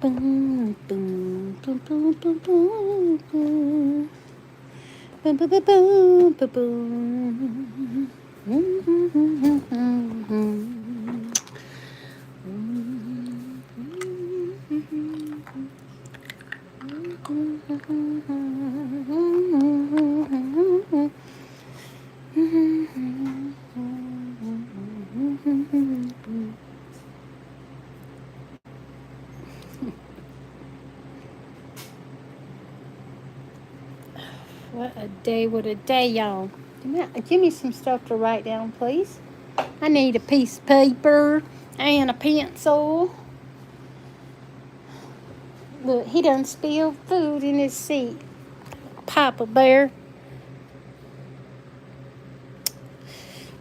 Boom, boom, boom, boom, boom, boom, boom. Boom, boom, boom, boom, boom, boom. What a day, y'all. Give me some stuff to write down, please. I need a piece of paper and a pencil. Look, he done spilled food in his seat. Papa Bear.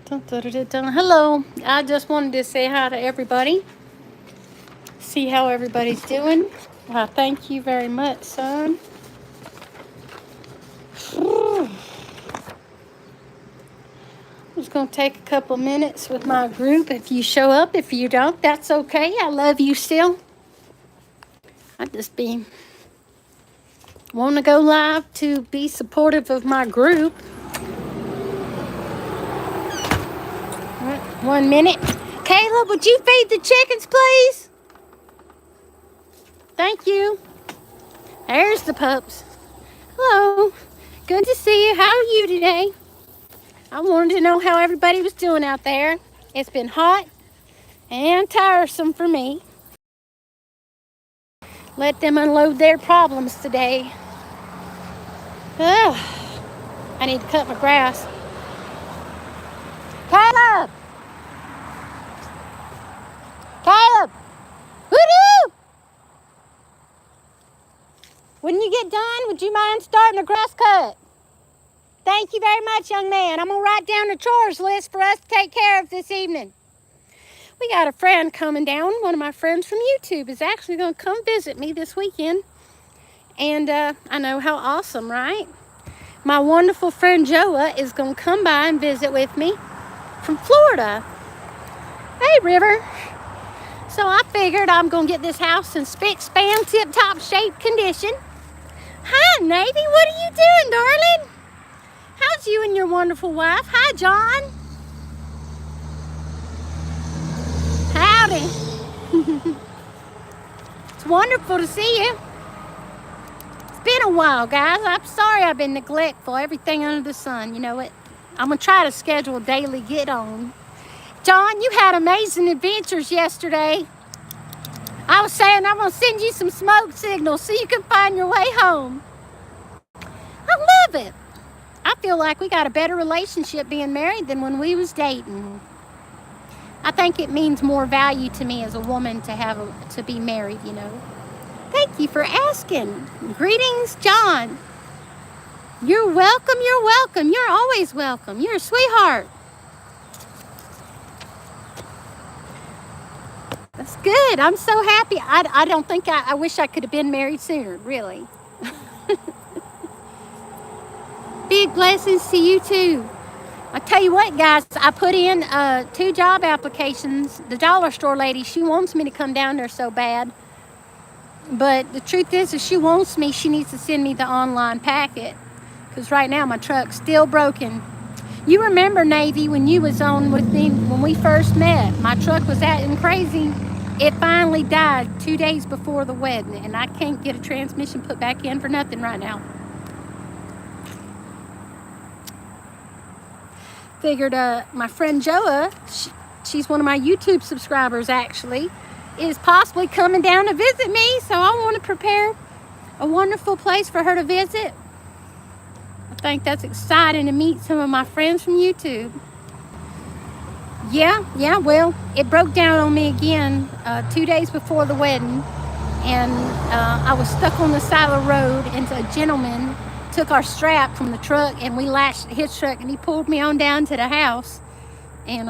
Dun, dun, dun, dun. Hello. I just wanted to say hi to everybody. See how everybody's doing. Thank you very much, son. I'm just going to take a couple minutes with my group. If you show up, if you don't, that's okay. I love you still. I just want to go live to be supportive of my group. 1 minute. Caleb, would you feed the chickens, please? Thank you. There's the pups. Hello. Good to see you. How are you today? I wanted to know how everybody was doing out there. It's been hot and tiresome for me. Let them unload their problems today. Ugh. I need to cut my grass. Caleb! Caleb! Woo-hoo! When you get done, would you mind starting a grass cut? Thank you very much, young man. I'm going to write down the chores list for us to take care of this evening. We got a friend coming down. One of my friends from YouTube is actually going to come visit me this weekend. And I know how awesome, right? My wonderful friend Joa is going to come by and visit with me from Florida. Hey, River. So I figured I'm going to get this house in spick, span, tip-top shape condition. Hi, Navy. What are you doing, darling? How's you and your wonderful wife? Hi, John. Howdy. It's wonderful to see you. It's been a while, guys. I'm sorry I've been neglectful. Everything under the sun. You know what? I'm going to try to schedule a daily get on. John, you had amazing adventures yesterday. I was saying I'm going to send you some smoke signals so you can find your way home. I love it. I feel like we got a better relationship being married than when we was dating. I think it means more value to me as a woman to be married, you know. Thank you for asking. Greetings, John. You're welcome. You're welcome. You're always welcome. You're a sweetheart. That's good. I'm so happy. I don't think I wish I could have been married sooner, really. Big blessings to you too. I tell you what, guys, I put in 2 job applications. The dollar store lady, she wants me to come down there so bad. But the truth is, if she wants me, she needs to send me the online packet. Because right now, my truck's still broken. You remember, Navy, when you was on with me when we first met. My truck was acting crazy. It finally died 2 days before the wedding. And I can't get a transmission put back in for nothing right now. Figured my friend Joa, she's one of my YouTube subscribers actually, is possibly coming down to visit me. So I want to prepare a wonderful place for her to visit. I think that's exciting to meet some of my friends from YouTube. Yeah, well, it broke down on me again 2 days before the wedding. And I was stuck on the side of the road, and a gentleman took our strap from the truck, and we latched his truck, and he pulled me on down to the house. And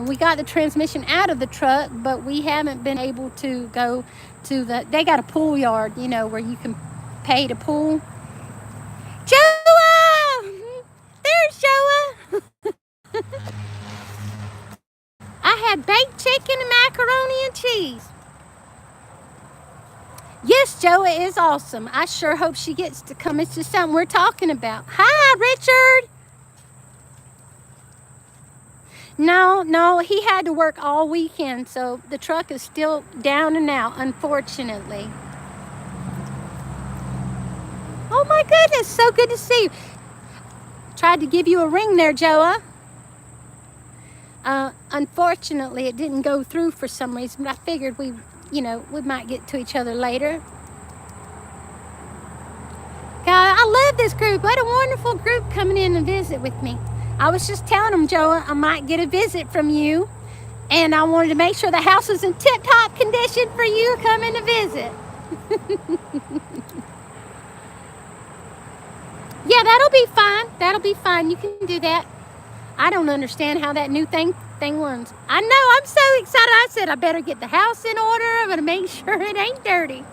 we got the transmission out of the truck, but we haven't been able to go to they got a pool yard, you know, where you can pay to pool. Joa! There's Joa! I had baked chicken and macaroni and cheese. Yes, Joa is awesome. I sure hope she gets to come. It's just something we're talking about. Hi, Richard. No, no, he had to work all weekend, so the truck is still down and out, unfortunately. Oh my goodness, so good to see you. Tried to give you a ring there, Joa. Unfortunately, it didn't go through for some reason, but I figured we might get to each other later. God, I love this group. What a wonderful group coming in and visit with me. I was just telling them, Joa, I might get a visit from you, and I wanted to make sure the house is in tip-top condition for you coming to visit. Yeah, that'll be fine. That'll be fine. You can do that. I don't understand how that new thing runs. I know. I'm so excited. I said I better get the house in order. I'm going to make sure it ain't dirty.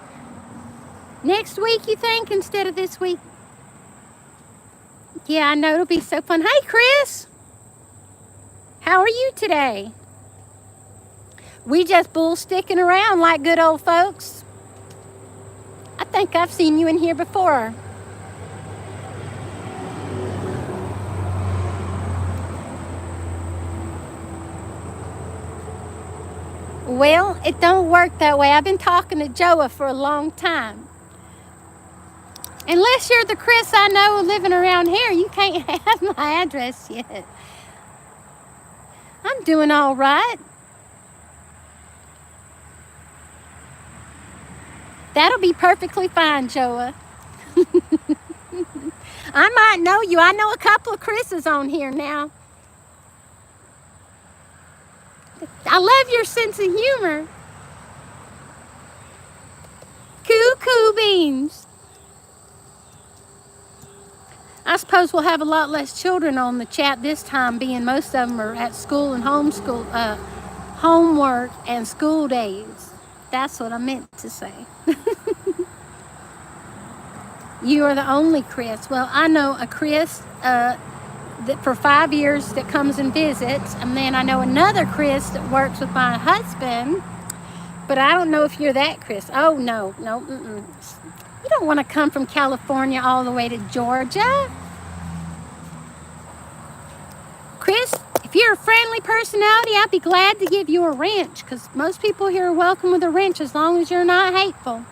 Next week, you think, instead of this week? Yeah, I know. It'll be so fun. Hey, Chris. How are you today? We just bull sticking around like good old folks. I think I've seen you in here before. Well, it don't work that way. I've been talking to Joa for a long time. Unless you're the Chris I know living around here, you can't have my address yet. I'm doing all right. That'll be perfectly fine, Joa. I might know you. I know a couple of Chris's on here now. I love your sense of humor. Cuckoo beans. I suppose we'll have a lot less children on the chat this time, being most of them are at school and homeschool, homework and school days. That's what I meant to say. You are the only Chris. Well, I know a Chris that for 5 years that comes and visits, and then I know another Chris that works with my husband, but I don't know if you're that Chris. Oh, no. You don't want to come from California all the way to Georgia. Chris, if you're a friendly personality, I'd be glad to give you a wrench, because most people here are welcome with a wrench as long as you're not hateful.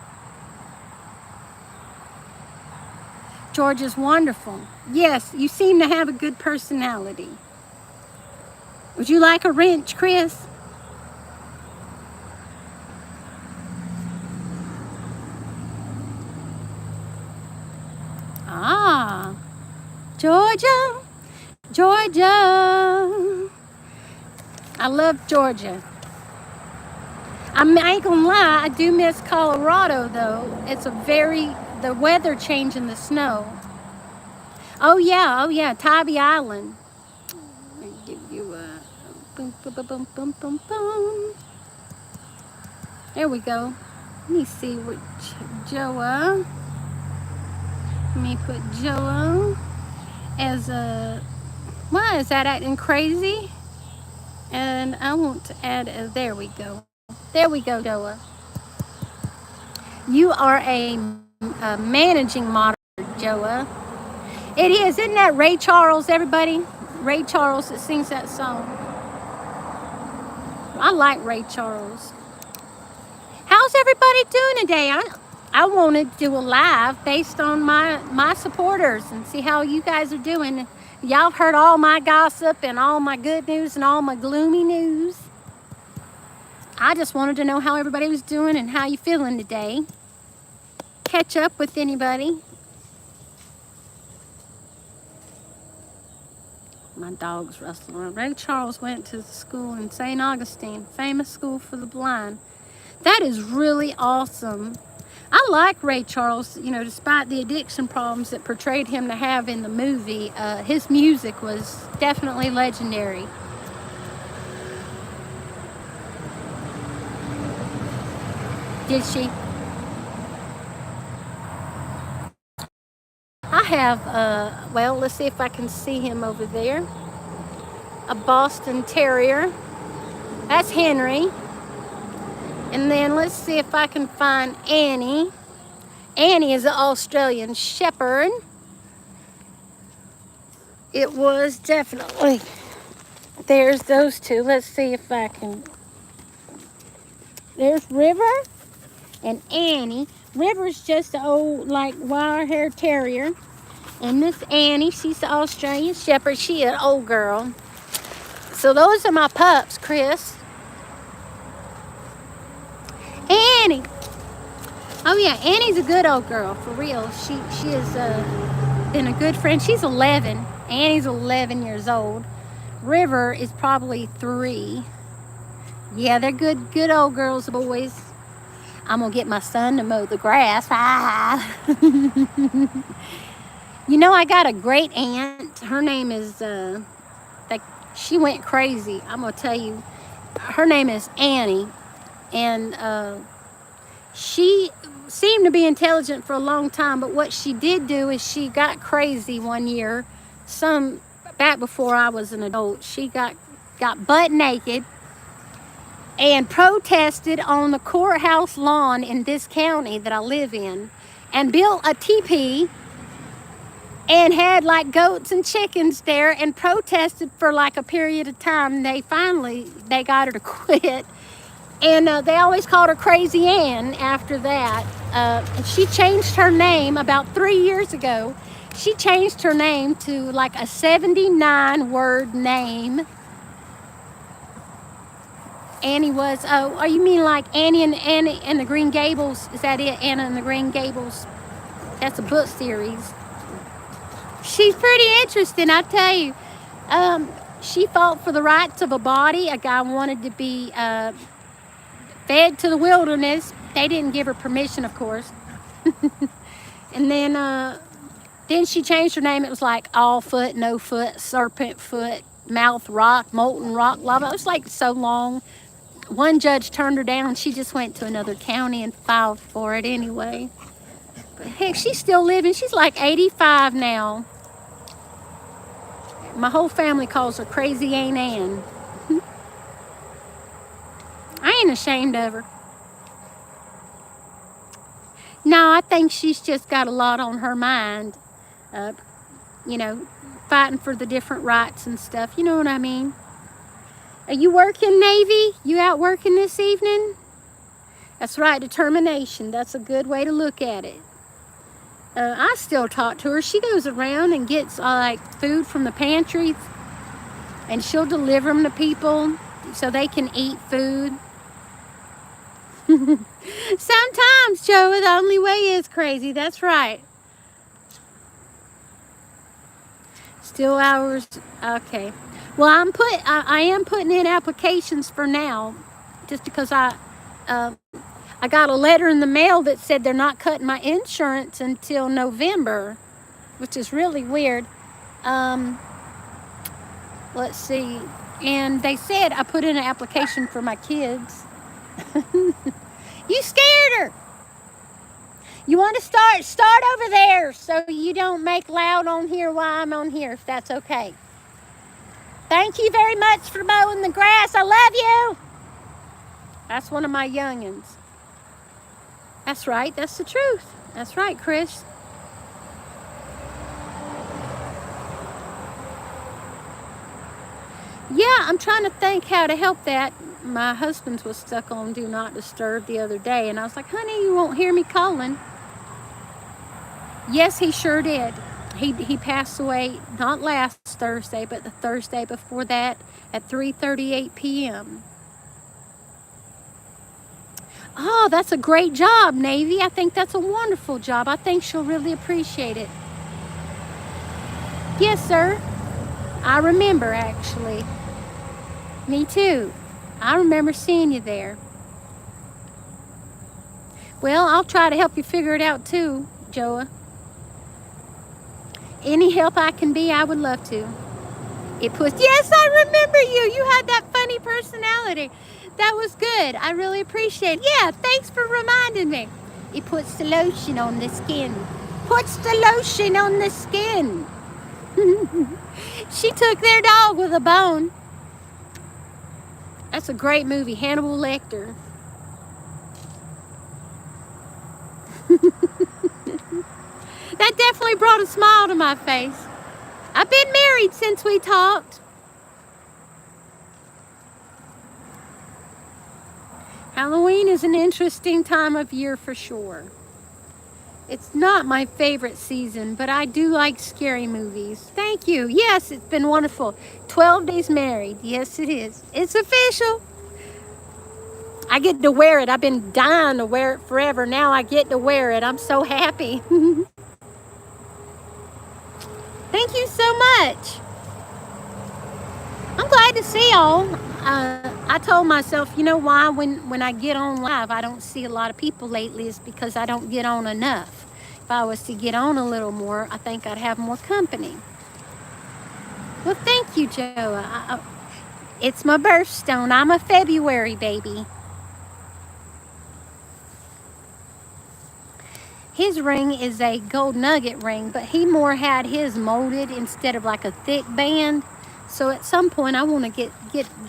Georgia's wonderful. Yes, you seem to have a good personality. Would you like a wrench, Chris? Ah, Georgia, Georgia. I love Georgia. I ain't gonna lie, I do miss Colorado though. It's the weather change and the snow. Oh yeah, Tybee Island. Let me give you a boom, boom, boom, boom, boom, boom. There we go. Let me see which Joa. Let me put Joa as a. Why is that acting crazy? And I want to add a. There we go. There we go, Joa. You are a managing moderator, Joa. It is. Isn't that Ray Charles, everybody? Ray Charles that sings that song. I like Ray Charles. How's everybody doing today? I wanted to do a live based on my supporters and see how you guys are doing. Y'all heard all my gossip and all my good news and all my gloomy news. I just wanted to know how everybody was doing and how you feeling today. Catch up with anybody. My dog's rustling around. Ray Charles went to the school in St. Augustine, famous school for the blind. That is really awesome. I like Ray Charles, despite the addiction problems that portrayed him to have in the movie. His music was definitely legendary. Did she? I have, well, let's see if I can see him over there. A Boston Terrier. That's Henry. And then let's see if I can find Annie. Annie is an Australian Shepherd. It was definitely. There's those two. Let's see if I can. There's River and Annie. River's just an old, like, wire hair terrier. And this Annie, she's the Australian Shepherd. She an old girl. So those are my pups, Chris. Annie. Oh yeah, Annie's a good old girl, for real. She has been a good friend. She's 11. Annie's 11 years old. River is probably 3. Yeah, they're good old girls, boys. I'm gonna get my son to mow the grass. You know, I got a great aunt. Her name is she went crazy. I'm gonna tell you. Her name is Annie, and she seemed to be intelligent for a long time. But what she did do is she got crazy one year. Back before I was an adult, she got butt naked and protested on the courthouse lawn in this county that I live in, and built a teepee and had like goats and chickens there and protested for like a period of time. They got her to quit, and they always called her Crazy Ann after that. She changed her name about 3 years ago. She changed her name to like a 79-word name. Annie was, oh, you mean like Annie and the Green Gables? Is that it? Anna and the Green Gables? That's a book series. She's pretty interesting, I tell you. She fought for the rights of a body. A guy wanted to be fed to the wilderness. They didn't give her permission, of course. And then she changed her name. It was like All Foot, No Foot, Serpent Foot, Mouth Rock, Molten Rock, Lava. It was like so long. One judge turned her down. She just went to another county and filed for it anyway. But heck, she's still living. She's like 85 now. My whole family calls her Crazy Aunt Ann. I ain't ashamed of her. No, I think she's just got a lot on her mind. You know, fighting for the different rights and stuff. You know what I mean? Are you working, Navy? You out working this evening? That's right, determination. That's a good way to look at it. I still talk to her. She goes around and gets like food from the pantries, and she'll deliver them to people so they can eat food. Sometimes, Joe, the only way is crazy. That's right. Still hours. Okay. Well, I am putting in applications for now, just because I got a letter in the mail that said they're not cutting my insurance until November, which is really weird. Let's see. And they said I put in an application for my kids. You scared her. You want to start over there so you don't make loud on here while I'm on here, if that's okay. Thank you very much for mowing the grass. I love you. That's one of my youngins. That's right. That's the truth. That's right, Chris. Yeah, I'm trying to think how to help that. My husband was stuck on Do Not Disturb the other day, and I was like, honey, you won't hear me calling. Yes, he sure did. He passed away not last Thursday, but the Thursday before that at 3:38 p.m. Oh, that's a great job, Navy. I think that's a wonderful job. I think she'll really appreciate it. Yes, sir. I remember, actually. Me too. I remember seeing you there. Well, I'll try to help you figure it out too, Joa. Any help I can be, I would love to. Yes, I remember you. You had that funny personality. That was good. I really appreciate it. Yeah, thanks for reminding me. It puts the lotion on the skin. Puts the lotion on the skin. She took their dog with a bone. That's a great movie, Hannibal Lecter. that definitely brought a smile to my face. I've been married since we talked. Halloween is an interesting time of year for sure. It's not my favorite season, but I do like scary movies. Thank you. Yes, it's been wonderful. 12 days married. Yes, it is. It's official. I get to wear it. I've been dying to wear it forever. Now I get to wear it. I'm so happy. Thank you so much. I'm glad to see y'all. I told myself, you know why when I get on live, I don't see a lot of people lately is because I don't get on enough. If I was to get on a little more, I think I'd have more company. Well, thank you, Joe. It's my birthstone. I'm a February baby. His ring is a gold nugget ring, but he more had his molded instead of like a thick band. So at some point, I want to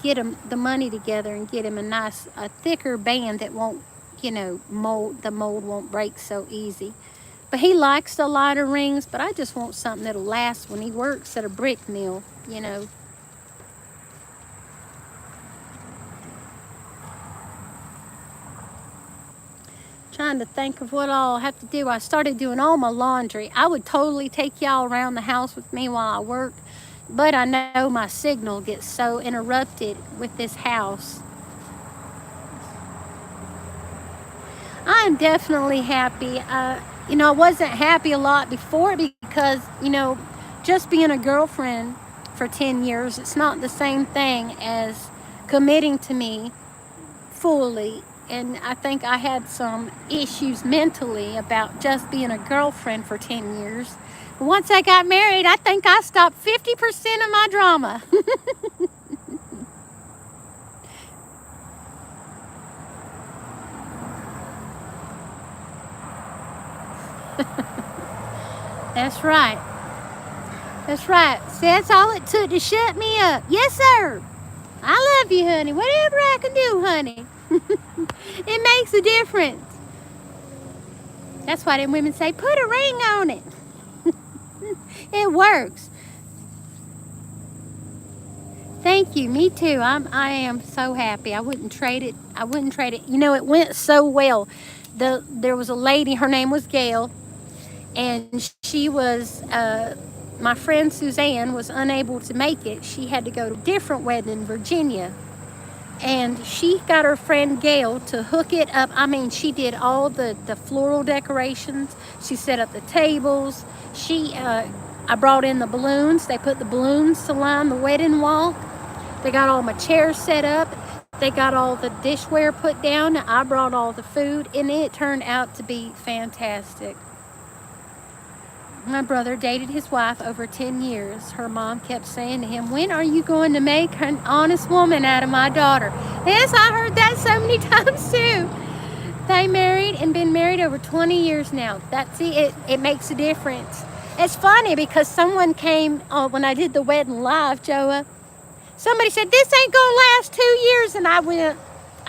get him the money together and get him a thicker band that won't, you know, the mold won't break so easy. But he likes the lighter rings, but I just want something that'll last when he works at a brick mill, you know. Trying to think of what all I have to do. I started doing all my laundry. I would totally take y'all around the house with me while I work. But I know my signal gets so interrupted with this house. I'm definitely happy. You know, I wasn't happy a lot before because, you know, just being a girlfriend for 10 years, it's not the same thing as committing to me fully. And I think I had some issues mentally about just being a girlfriend for 10 years. Once I got married, I think I stopped 50% of my drama. That's right. That's right. See, that's all it took to shut me up. Yes, sir. I love you, honey. Whatever I can do, honey. It makes a difference. That's why them women say, put a ring on it. It works. Thank you. Me too. I am so happy. I wouldn't trade it. I wouldn't trade it. You know, it went so well. There was a lady, her name was Gail, and she was, my friend Suzanne was unable to make it. She had to go to a different wedding in Virginia. And she got her friend Gail to hook it up. I mean, she did all the floral decorations. She set up the tables. I brought in the balloons. They put the balloons to line the wedding walk. They got all my chairs set up. They got all the dishware put down. I brought all the food, and it turned out to be fantastic. My brother dated his wife over 10 years. Her mom kept saying to him, when are you going to make an honest woman out of my daughter? Yes, I heard that so many times too. They married and been married over 20 years now. That's it makes a difference. It's funny because someone came when I did the wedding live, Joa. Somebody said, this ain't gonna last 2 years. And I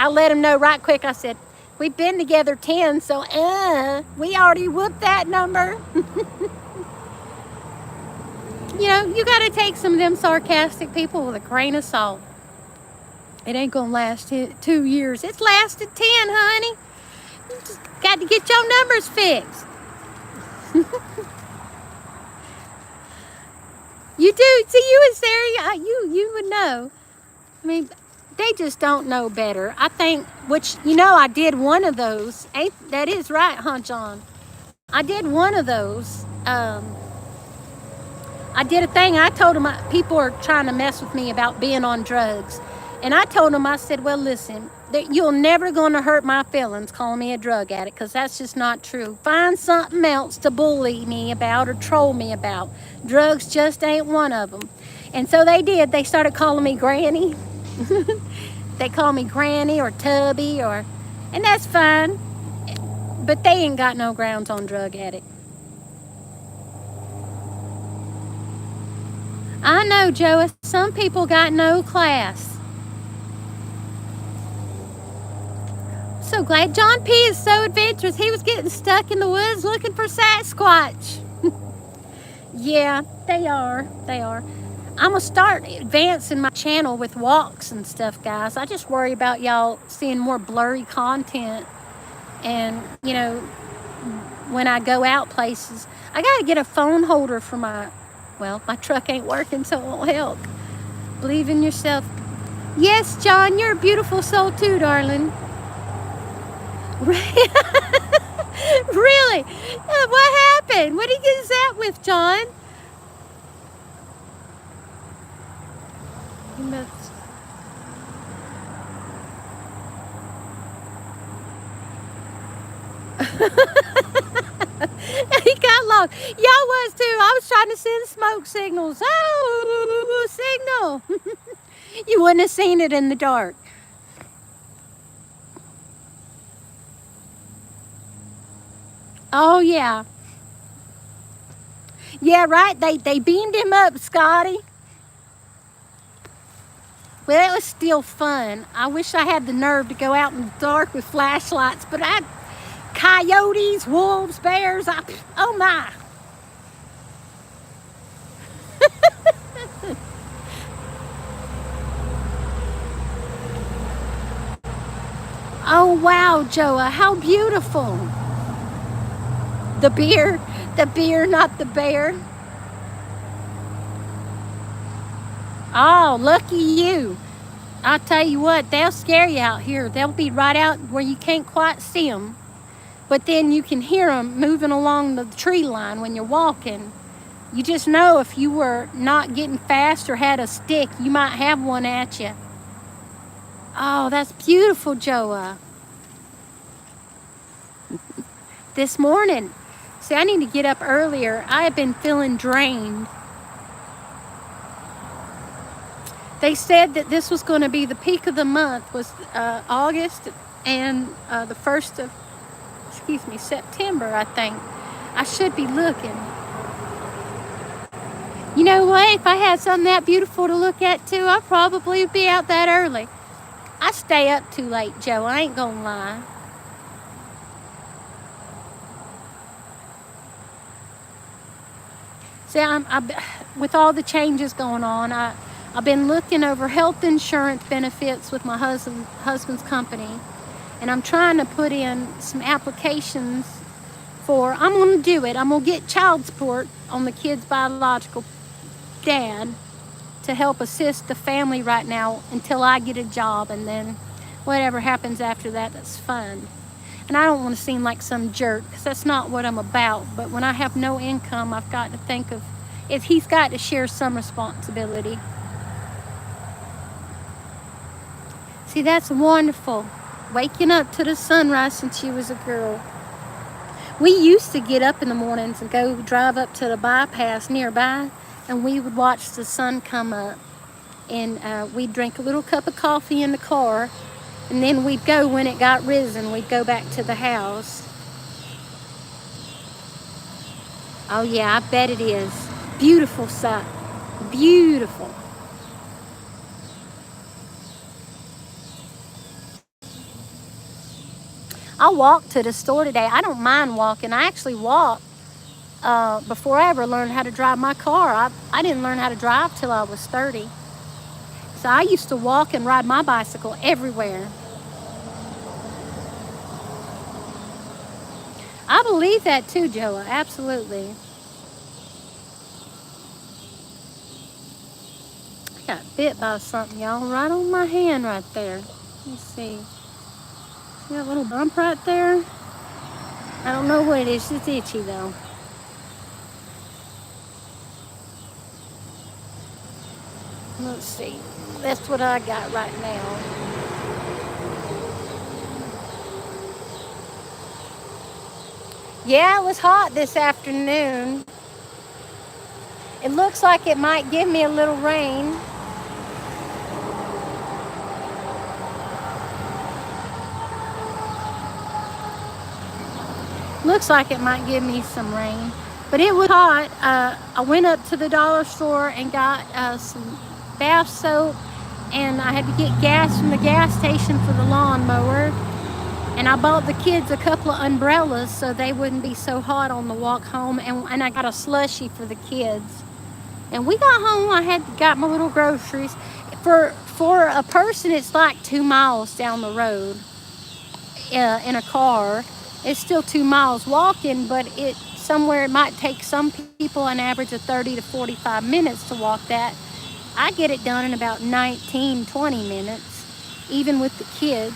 let them know right quick. I said, we've been together 10, so we already whooped that number. You know, you got to take some of them sarcastic people with a grain of salt. It ain't going to last 2 years. It's lasted 10, honey. You just got to get your numbers fixed. You do. See, you and Sarah, you would know. I mean, they just don't know better. I think, which, you know, I did one of those. That is right, huh, John? I did one of those. I did a thing. I told them people are trying to mess with me about being on drugs. And I told them, I said, well, listen, you're never going to hurt my feelings calling me a drug addict because that's just not true. Find something else to bully me about or troll me about. Drugs just ain't one of them. And so they did. They started calling me Granny. They call me Granny or Tubby and that's fine. But they ain't got no grounds on drug addict. I know, Joe, some people got no class. So glad. John P. is so adventurous. He was getting stuck in the woods looking for Sasquatch. Yeah, they are. They are. I'm gonna start advancing my channel with walks and stuff, guys. I just worry about y'all seeing more blurry content, and when I go out places, I gotta get a phone holder for my truck ain't working, so it won't help. Believe in yourself. Yes, John, you're a beautiful soul too, darling. Really? What happened? What did he get that with, John? He must. He got lost. Y'all was too. I was trying to send smoke signals. Oh, signal. You wouldn't have seen it in the dark. Oh, yeah. Yeah, right. They beamed him up, Scotty. Well, it was still fun. I wish I had the nerve to go out in the dark with flashlights, but coyotes, wolves, bears, oh my. Oh, wow, Joa, how beautiful. The beer, not the bear. Oh, lucky you. I'll tell you what, they'll scare you out here. They'll be right out where you can't quite see them, but then you can hear them moving along the tree line when you're walking. You just know if you were not getting fast or had a stick, you might have one at you. Oh, that's beautiful, Joa. This morning, see, I need to get up earlier. I have been feeling drained. They said that this was going to be the peak of the month, was August and the 1st of, September, I think. I should be looking. You know what? If I had something that beautiful to look at too, I'd probably be out that early. I stay up too late, Joe. I ain't gonna lie. See, with all the changes going on, I've been looking over health insurance benefits with my husband's company, and I'm trying to put in some applications I'm going to do it. I'm going to get child support on the kid's biological dad to help assist the family right now until I get a job, and then whatever happens after that, that's fun. And I don't want to seem like some jerk, because that's not what I'm about. But when I have no income, I've got to think of if he's got to share some responsibility. See, that's wonderful. Waking up to the sunrise since you was a girl. We used to get up in the mornings and go drive up to the bypass nearby, and we would watch the sun come up. And we'd drink a little cup of coffee in the car, and then we'd go when it got risen. We'd go back to the house. Oh yeah, I bet it is. Beautiful sight. Beautiful. I walked to the store today. I don't mind walking. I actually walked before I ever learned how to drive my car. I didn't learn how to drive till I was 30. So I used to walk and ride my bicycle everywhere. I believe that too, Joa. Absolutely. I got bit by something, y'all, right on my hand right there. Let's see. See that little bump right there? I don't know what it is. It's itchy though. Let's see. That's what I got right now. Yeah, it was hot this afternoon. It looks like it might give me a little rain. Looks like it might give me some rain. But it was hot. I went up to the dollar store and got some bath soap, and I had to get gas from the gas station for the lawnmower. And I bought the kids a couple of umbrellas so they wouldn't be so hot on the walk home. And I got a slushie for the kids. And we got home, got my little groceries. For a person, it's like 2 miles down the road in a car. It's still 2 miles walking, but it might take some people an average of 30 to 45 minutes to walk that. I get it done in about 19, 20 minutes, even with the kids.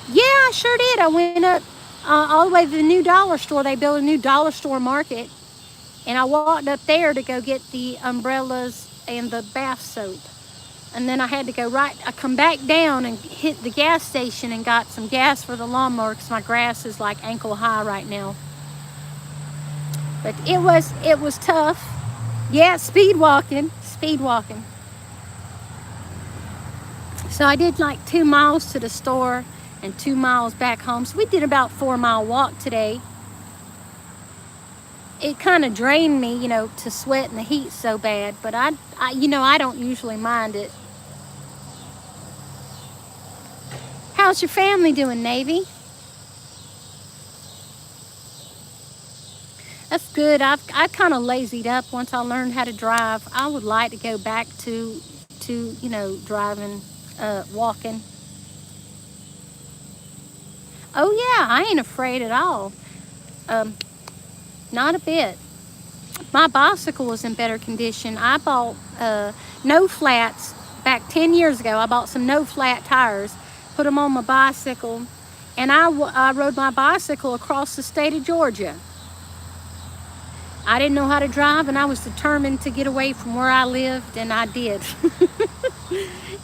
Yeah, I sure did. I went up all the way to the new dollar store. They built a new dollar store market. And I walked up there to go get the umbrellas and the bath soap. And then I had to I come back down and hit the gas station and got some gas for the lawnmower because my grass is like ankle high right now. But it was tough. Yeah, speed walking. So I did like 2 miles to the store and 2 miles back home. So we did about 4-mile walk today. It kind of drained me, to sweat in the heat so bad, but I don't usually mind it. How's your family doing, Navy? That's good. I kind of lazied up once I learned how to drive. I would like to go back to driving, walking. Oh yeah, I ain't afraid at all. Not a bit. My bicycle was in better condition. I bought no flats back 10 years ago. I bought some no flat tires, put them on my bicycle, and I rode my bicycle across the state of Georgia. I didn't know how to drive, and I was determined to get away from where I lived, and I did.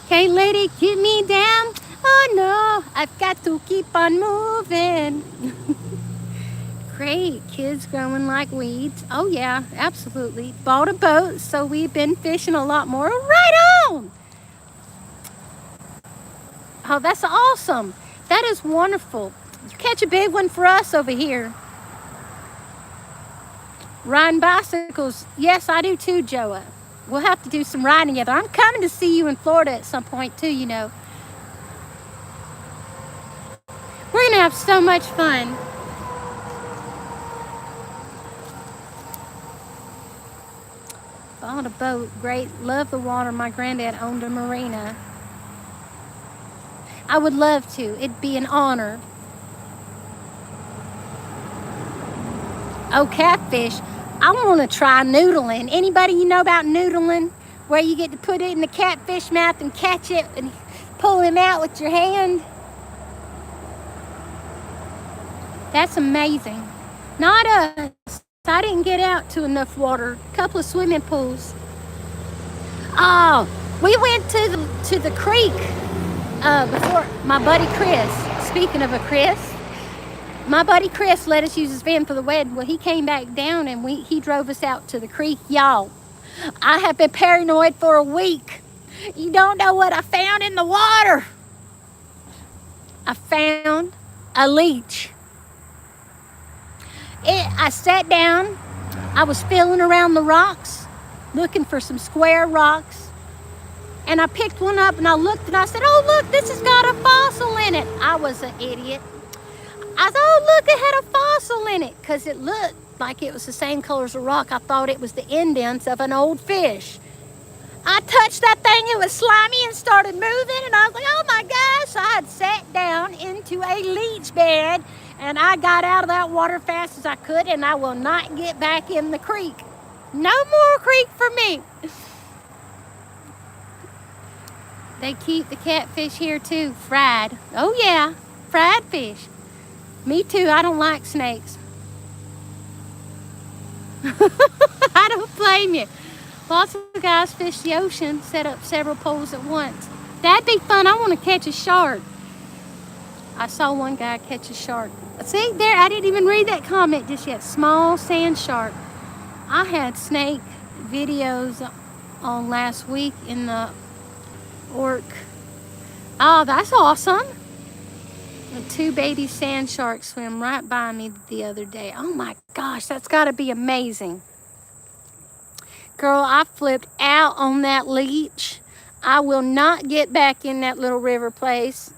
Can't let it get me down. Oh no, I've got to keep on moving. Great, kids growing like weeds. Oh yeah, absolutely. Bought a boat, so we've been fishing a lot more. Right on. Oh, that's awesome. That is wonderful. You catch a big one for us over here. Riding bicycles. Yes, I do too, Joa. We'll have to do some riding together. I'm coming to see you in Florida at some point too, We're going to have so much fun. Bought a boat. Great. Love the water. My granddad owned a marina. I would love to. It'd be an honor. Oh, catfish. I want to try noodling. Anybody know about noodling? Where you get to put it in the catfish mouth and catch it and pull him out with your hand? That's amazing. Not us. I didn't get out to enough water. A couple of swimming pools. Oh, we went to the creek before. My buddy Chris. Speaking of a Chris. My buddy Chris let us use his van for the wedding. Well, he came back down and he drove us out to the creek. Y'all, I have been paranoid for a week. You don't know what I found in the water. I found a leech. I sat down. I was feeling around the rocks, looking for some square rocks. And I picked one up and I looked and I said, oh, look, this has got a fossil in it. I was an idiot. I thought, oh, look, it had a fossil in it because it looked like it was the same color as a rock. I thought it was the indents of an old fish. I touched that thing, it was slimy and started moving, and I was like, oh my gosh. I had sat down into a leech bed, and I got out of that water fast as I could, and I will not get back in the creek. No more creek for me. They keep the catfish here too, fried. Oh yeah, fried fish. Me too, I don't like snakes. I don't blame you. Lots of guys fish the ocean, set up several poles at once. That'd be fun. I want to catch a shark. I saw one guy catch a shark. See, there, I didn't even read that comment just yet. Small sand shark. I had snake videos on last week in the Orc. Oh, that's awesome. The 2 baby sand sharks swam right by me the other day. Oh my gosh, that's got to be amazing. Girl, I flipped out on that leech. I will not get back in that little river place.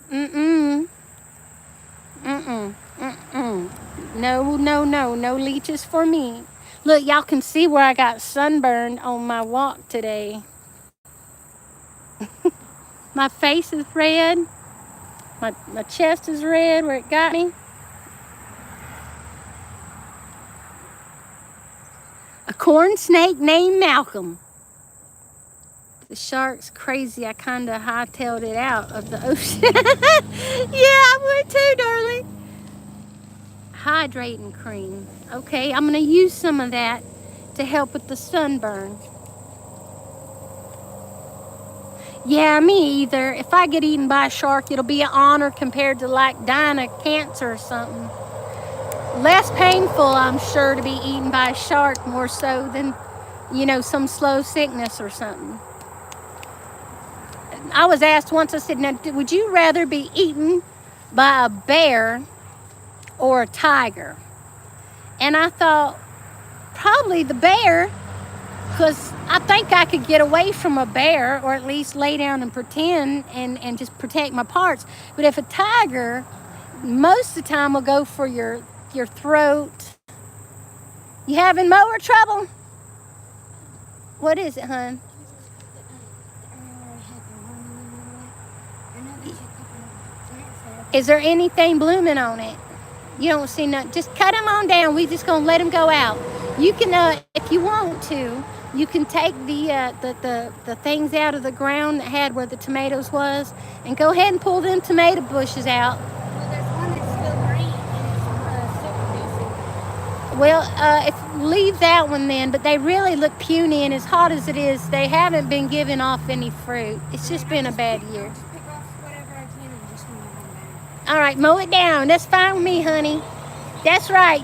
Mm-mm. Mm-mm. No, no, no. No leeches for me. Look, y'all can see where I got sunburned on my walk today. My face is red. My chest is red where it got me. A corn snake named Malcolm. The shark's crazy. I kind of hightailed it out of the ocean. Yeah, I would too, darling. Hydrating cream. Okay, I'm going to use some of that to help with the sunburn. Yeah, me either. If I get eaten by a shark, it'll be an honor compared to like dying of cancer or something. Less painful, I'm sure, to be eaten by a shark more so than, some slow sickness or something. I was asked once, I said, now, would you rather be eaten by a bear or a tiger? And I thought, probably the bear, because I think I could get away from a bear, or at least lay down and pretend and just protect my parts. But if a tiger, most of the time will go for your throat. You having mower trouble? What is it, hon? Is there anything blooming on it? You don't see nothing. Just cut them on down. We just gonna let them go out. You can, if you want to, you can take the things out of the ground that had where the tomatoes was, and go ahead and pull them tomato bushes out. Well, there's one that's still green and it's super decent. Well, leave that one then. But they really look puny, and as hot as it is, they haven't been giving off any fruit. It's just been a bad year. Just pick off whatever I can and just mow them down. All right, mow it down. That's fine with me, honey. That's right.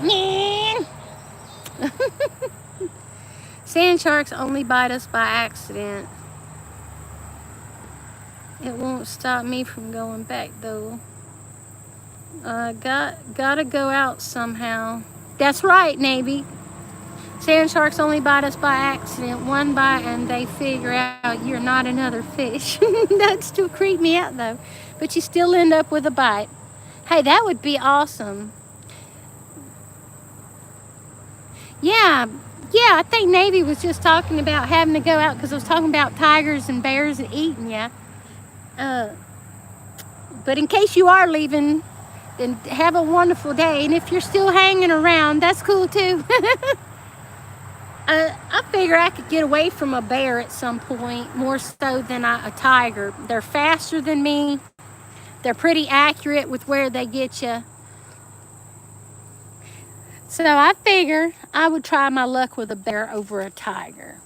Sand sharks only bite us by accident. It won't stop me from going back though. Gotta go out somehow. That's right, Navy. Sand sharks only bite us by accident. One bite and they figure out you're not another fish. That still creep me out though. But you still end up with a bite. Hey, that would be awesome. Yeah, I think Navy was just talking about having to go out because I was talking about tigers and bears and eating you. But in case you are leaving, then have a wonderful day. And if you're still hanging around, that's cool too. I figure I could get away from a bear at some point, more so than a tiger. They're faster than me. They're pretty accurate with where they get you. So I figure I would try my luck with a bear over a tiger.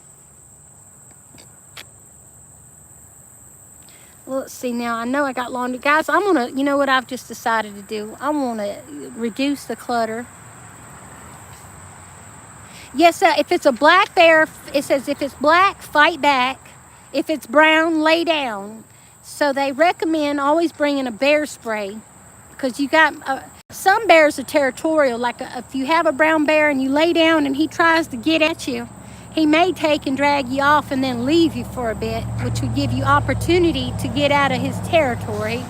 Well, let's see now. I know I got laundry. Guys, I'm going to, you know what I've just decided to do? I want to reduce the clutter. Yes, if it's a black bear, it says if it's black, fight back. If it's brown, lay down. So they recommend always bringing a bear spray because you got... some bears are territorial. Like if you have a brown bear and you lay down and he tries to get at you, he may take and drag you off and then leave you for a bit, which would give you opportunity to get out of his territory.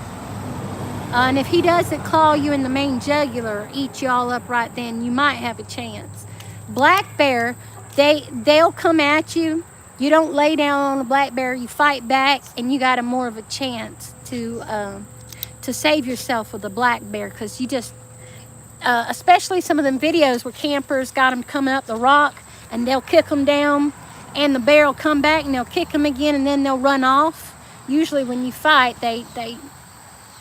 And if he doesn't claw you in the main jugular or eat you all up right then, you might have a chance. Black bear, they'll come at you. You don't lay down on a black bear, you fight back, and you got a more of a chance to save yourself with a black bear, because you just, especially some of them videos where campers got them coming up the rock and they'll kick them down and the bear will come back and they'll kick them again and then they'll run off. Usually when you fight, they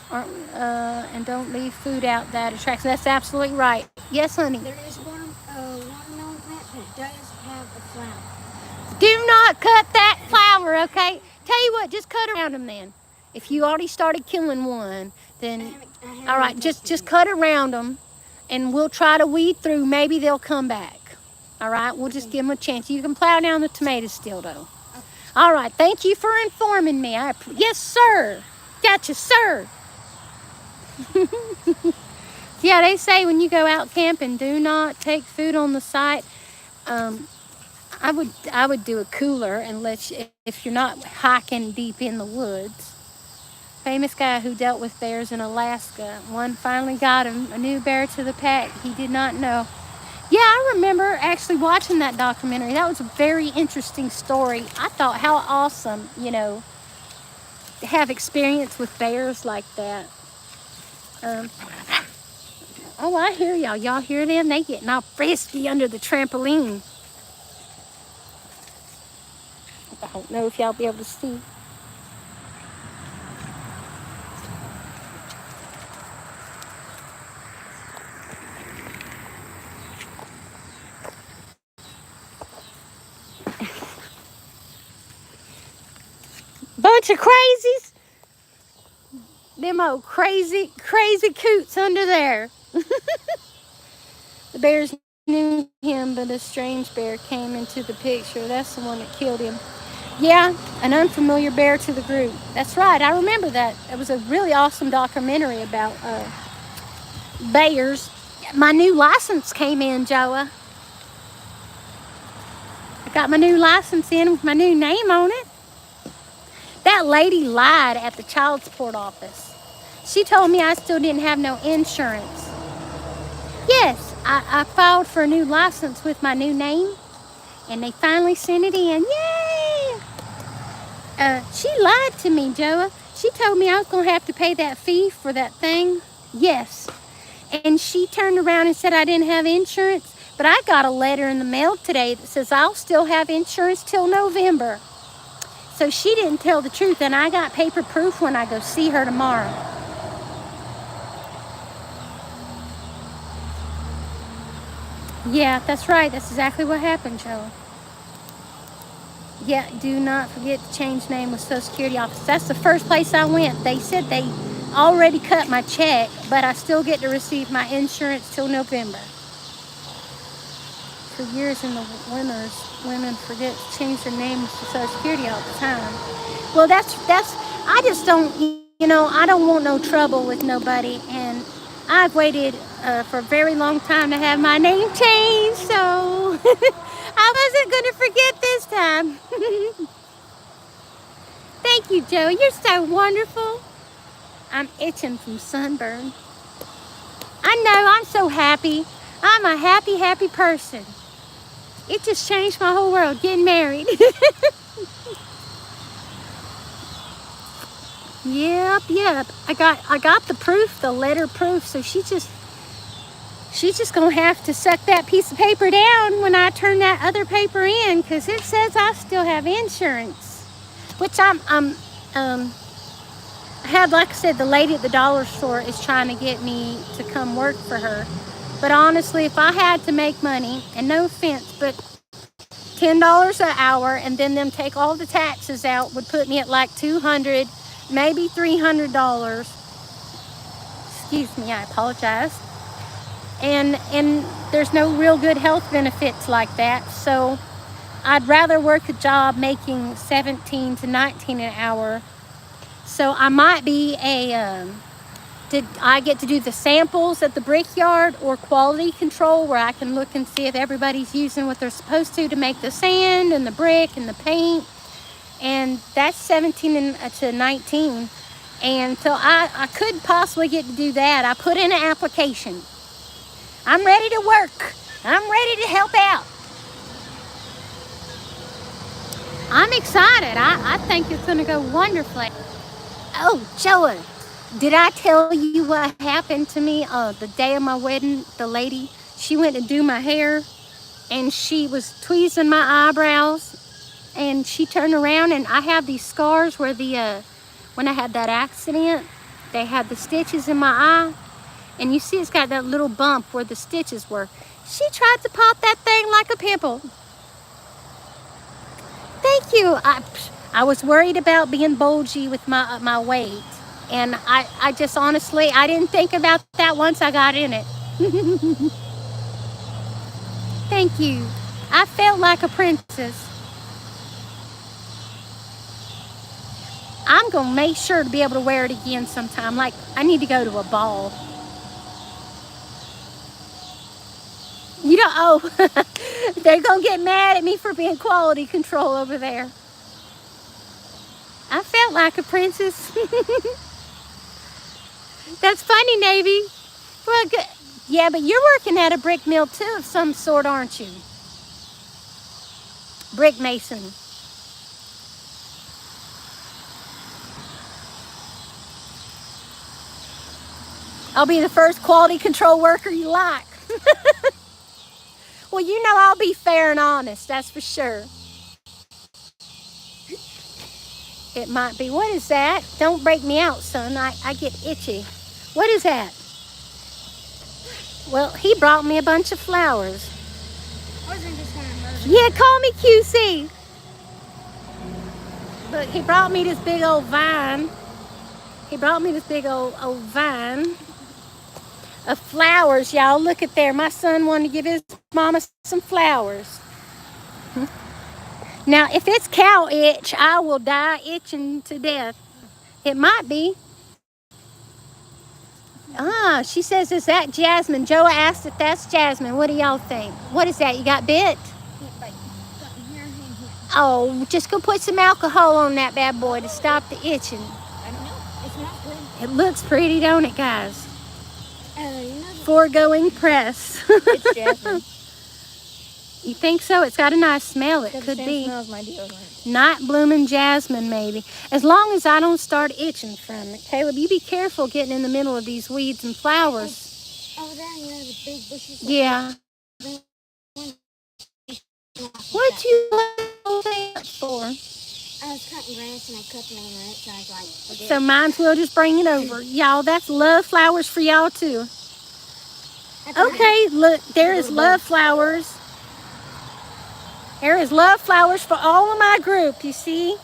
aren't, and don't leave food out that attracts. That's absolutely right. Yes, honey. There is one watermelon plant that does have a flower. Do not cut that flower, okay? Tell you what, just cut around them then. If you already started killing one, then all right, just cut around them, and we'll try to weed through. Maybe they'll come back. All right, we'll just give them a chance. You can plow down the tomatoes still, though. All right, thank you for informing me. Yes, sir. Gotcha, sir. Yeah, they say when you go out camping, do not take food on the site. I would do a cooler and if you're not hiking deep in the woods. famous guy who dealt with bears in Alaska. One finally got him, a new bear to the pack he did not know. Yeah, I remember actually watching that documentary. That was a very interesting story. I thought, how awesome, you know, to have experience with bears like that. Oh, I hear y'all. Y'all hear them? They getting all frisky under the trampoline. I don't know if y'all be able to see. Bunch of crazies. Them old crazy coots under there. The bears knew him, but a strange bear came into the picture. That's the one that killed him. Yeah, an unfamiliar bear to the group. That's right, I remember that. It was a really awesome documentary about bears. My new license came in, Joa. I got my new license in with my new name on it. That lady lied at the child support office. She told me I still didn't have no insurance. Yes, I filed for a new license with my new name, and they finally sent it in. Yay! She lied to me, Joa. She told me I was going to have to pay that fee for that thing. Yes. And she turned around and said I didn't have insurance, but I got a letter in the mail today that says I'll still have insurance till November. So she didn't tell the truth, and I got paper proof when I go see her tomorrow. Yeah, that's right. That's exactly what happened, Joe. Yeah, do not forget to change name with Social Security office. That's the first place I went. They said they already cut my check, but I still get to receive my insurance till November. For years in the winters, women forget to change their names to Social Security all the time. Well, I just don't, you know, I don't want no trouble with nobody, and I've waited for a very long time to have my name changed, so I wasn't going to forget this time. Thank you, Joe. You're so wonderful. I'm itching from sunburn. I know, I'm so happy. I'm a happy, happy person. It just changed my whole world, getting married. Yep. I got the proof, the letter proof, so she's just gonna have to suck that piece of paper down when I turn that other paper in, because it says I still have insurance. Which I had, like I said, the lady at the dollar store is trying to get me to come work for her. But honestly, if I had to make money, and no offense, but $10 an hour, and then them take all the taxes out, would put me at like $200, maybe $300. Excuse me, I apologize. And there's no real good health benefits like that. So I'd rather work a job making $17 to $19 an hour. So I might be did I get to do the samples at the brickyard, or quality control, where I can look and see if everybody's using what they're supposed to make the sand and the brick and the paint. And that's 17 to 19. And so I could possibly get to do that. I put in an application. I'm ready to work. I'm ready to help out. I'm excited. I think it's going to go wonderfully. Oh, Joey, did I tell you what happened to me the day of my wedding? The lady, she went to do my hair, and she was tweezing my eyebrows, and she turned around, and I have these scars where when I had that accident, they had the stitches in my eye, and you see it's got that little bump where the stitches were. She tried to pop that thing like a pimple. Thank you. I was worried about being bulgy with my weight, and I just honestly, I didn't think about that once I got in it. Thank you. I felt like a princess. I'm going to make sure to be able to wear it again sometime. Like, I need to go to a ball. You know, oh, they're going to get mad at me for being quality control over there. I felt like a princess. That's funny, Navy. Well, good. Yeah, but you're working at a brick mill too of some sort, aren't you? Brick mason. I'll be the first quality control worker you like. Well, you know I'll be fair and honest, that's for sure. It might be. What is that? Don't break me out, son. I get itchy. What is that? Well, he brought me a bunch of flowers. I wasn't just gonna murder Yeah, call me QC. Look, he brought me this big old vine. He brought me this big old vine of flowers, y'all. Look at there. My son wanted to give his mama some flowers. Now, if it's cow itch, I will die itching to death. It might be. She says, is that Jasmine? Joa asked if that's Jasmine. What do y'all think? What is that? You got bit? something here and here. Oh, just go put some alcohol on that bad boy to stop the itching. I don't know. It's not good. It looks pretty, don't it, guys? You know, Foregoing press. it's Jasmine. You think so? It's got a nice smell. It Got the could same be. smell as my deodorant. Night blooming jasmine, maybe. As long as I don't start itching from it. Caleb, you be careful getting in the middle of these weeds and flowers. Over there, you know, the big bushes. Yeah. What you hold that for? I was cutting grass and I cut the main root, so I was like, forget So mine's will just bring it over. Y'all, that's love flowers for y'all too. it. Okay, look, there is love flowers. There is love flowers for all of my group, you see?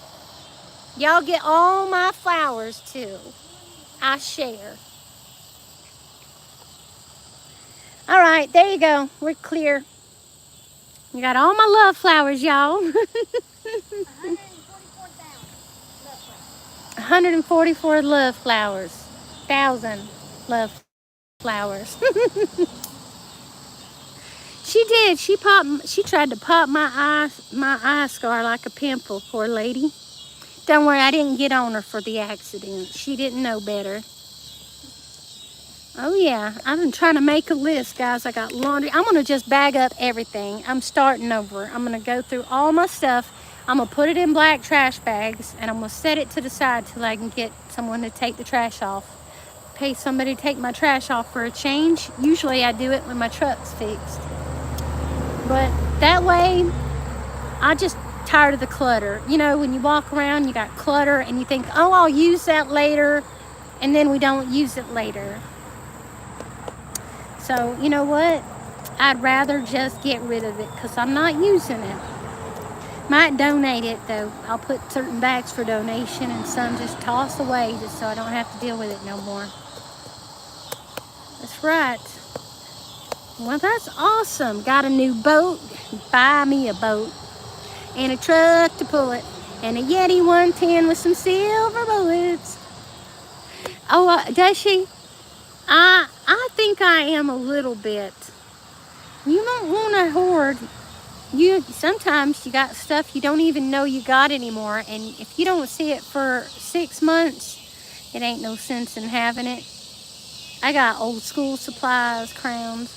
Y'all get all my flowers too. I share. All right, there you go. We're clear. You got all my love flowers, y'all. 144 love flowers. 1,000 love flowers. She did. She tried to pop my eye scar like a pimple, poor lady. Don't worry, I didn't get on her for the accident. She didn't know better. Oh yeah, I've been trying to make a list, guys. I got laundry. I'm gonna just bag up everything. I'm starting over. I'm gonna go through all my stuff. I'm gonna put it in black trash bags and I'm gonna set it to the side till I can get someone to take the trash off. Pay somebody to take my trash off for a change. Usually I do it when my truck's fixed. But that way, I'm just tired of the clutter. You know, when you walk around, you got clutter and you think, oh, I'll use that later. And then we don't use it later. So, you know what? I'd rather just get rid of it because I'm not using it. Might donate it, though. I'll put certain bags for donation and some just toss away just so I don't have to deal with it no more. That's right. Well, that's awesome. Got a new boat. Buy me a boat. And a truck to pull it. And a Yeti 110 with some silver bullets. Oh, does she? I think I am a little bit. You don't want to hoard. Sometimes you got stuff you don't even know you got anymore. And if you don't see it for 6 months, it ain't no sense in having it. I got old school supplies, crowns.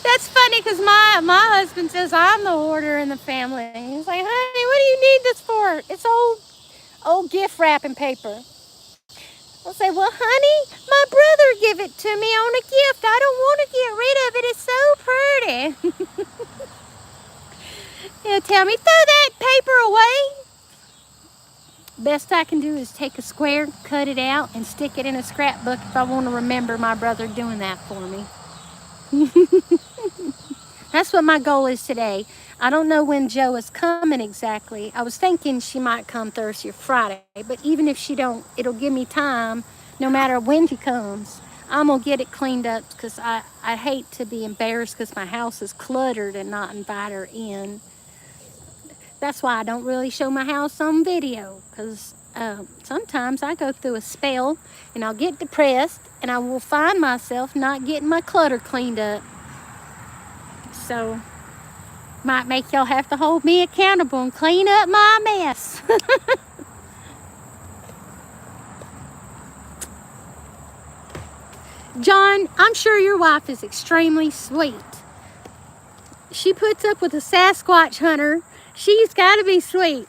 That's funny because my husband says I'm the hoarder in the family. He's like, honey, what do you need this for? It's old gift wrapping paper. I'll say, well, honey, my brother gave it to me on a gift. I don't want to get rid of it. It's so pretty. He'll tell me, throw that paper away. Best I can do is take a square, cut it out, and stick it in a scrapbook if I want to remember my brother doing that for me. That's what my goal is today. I don't know when Joe is coming exactly. I was thinking she might come Thursday or Friday, but even if she don't, it'll give me time no matter when she comes. I'm going to get it cleaned up because I hate to be embarrassed because my house is cluttered and not invite her in. That's why I don't really show my house on video because sometimes I go through a spell and I'll get depressed and I will find myself not getting my clutter cleaned up. So, might make y'all have to hold me accountable and clean up my mess. John, I'm sure your wife is extremely sweet. She puts up with a Sasquatch hunter. She's got to be sweet.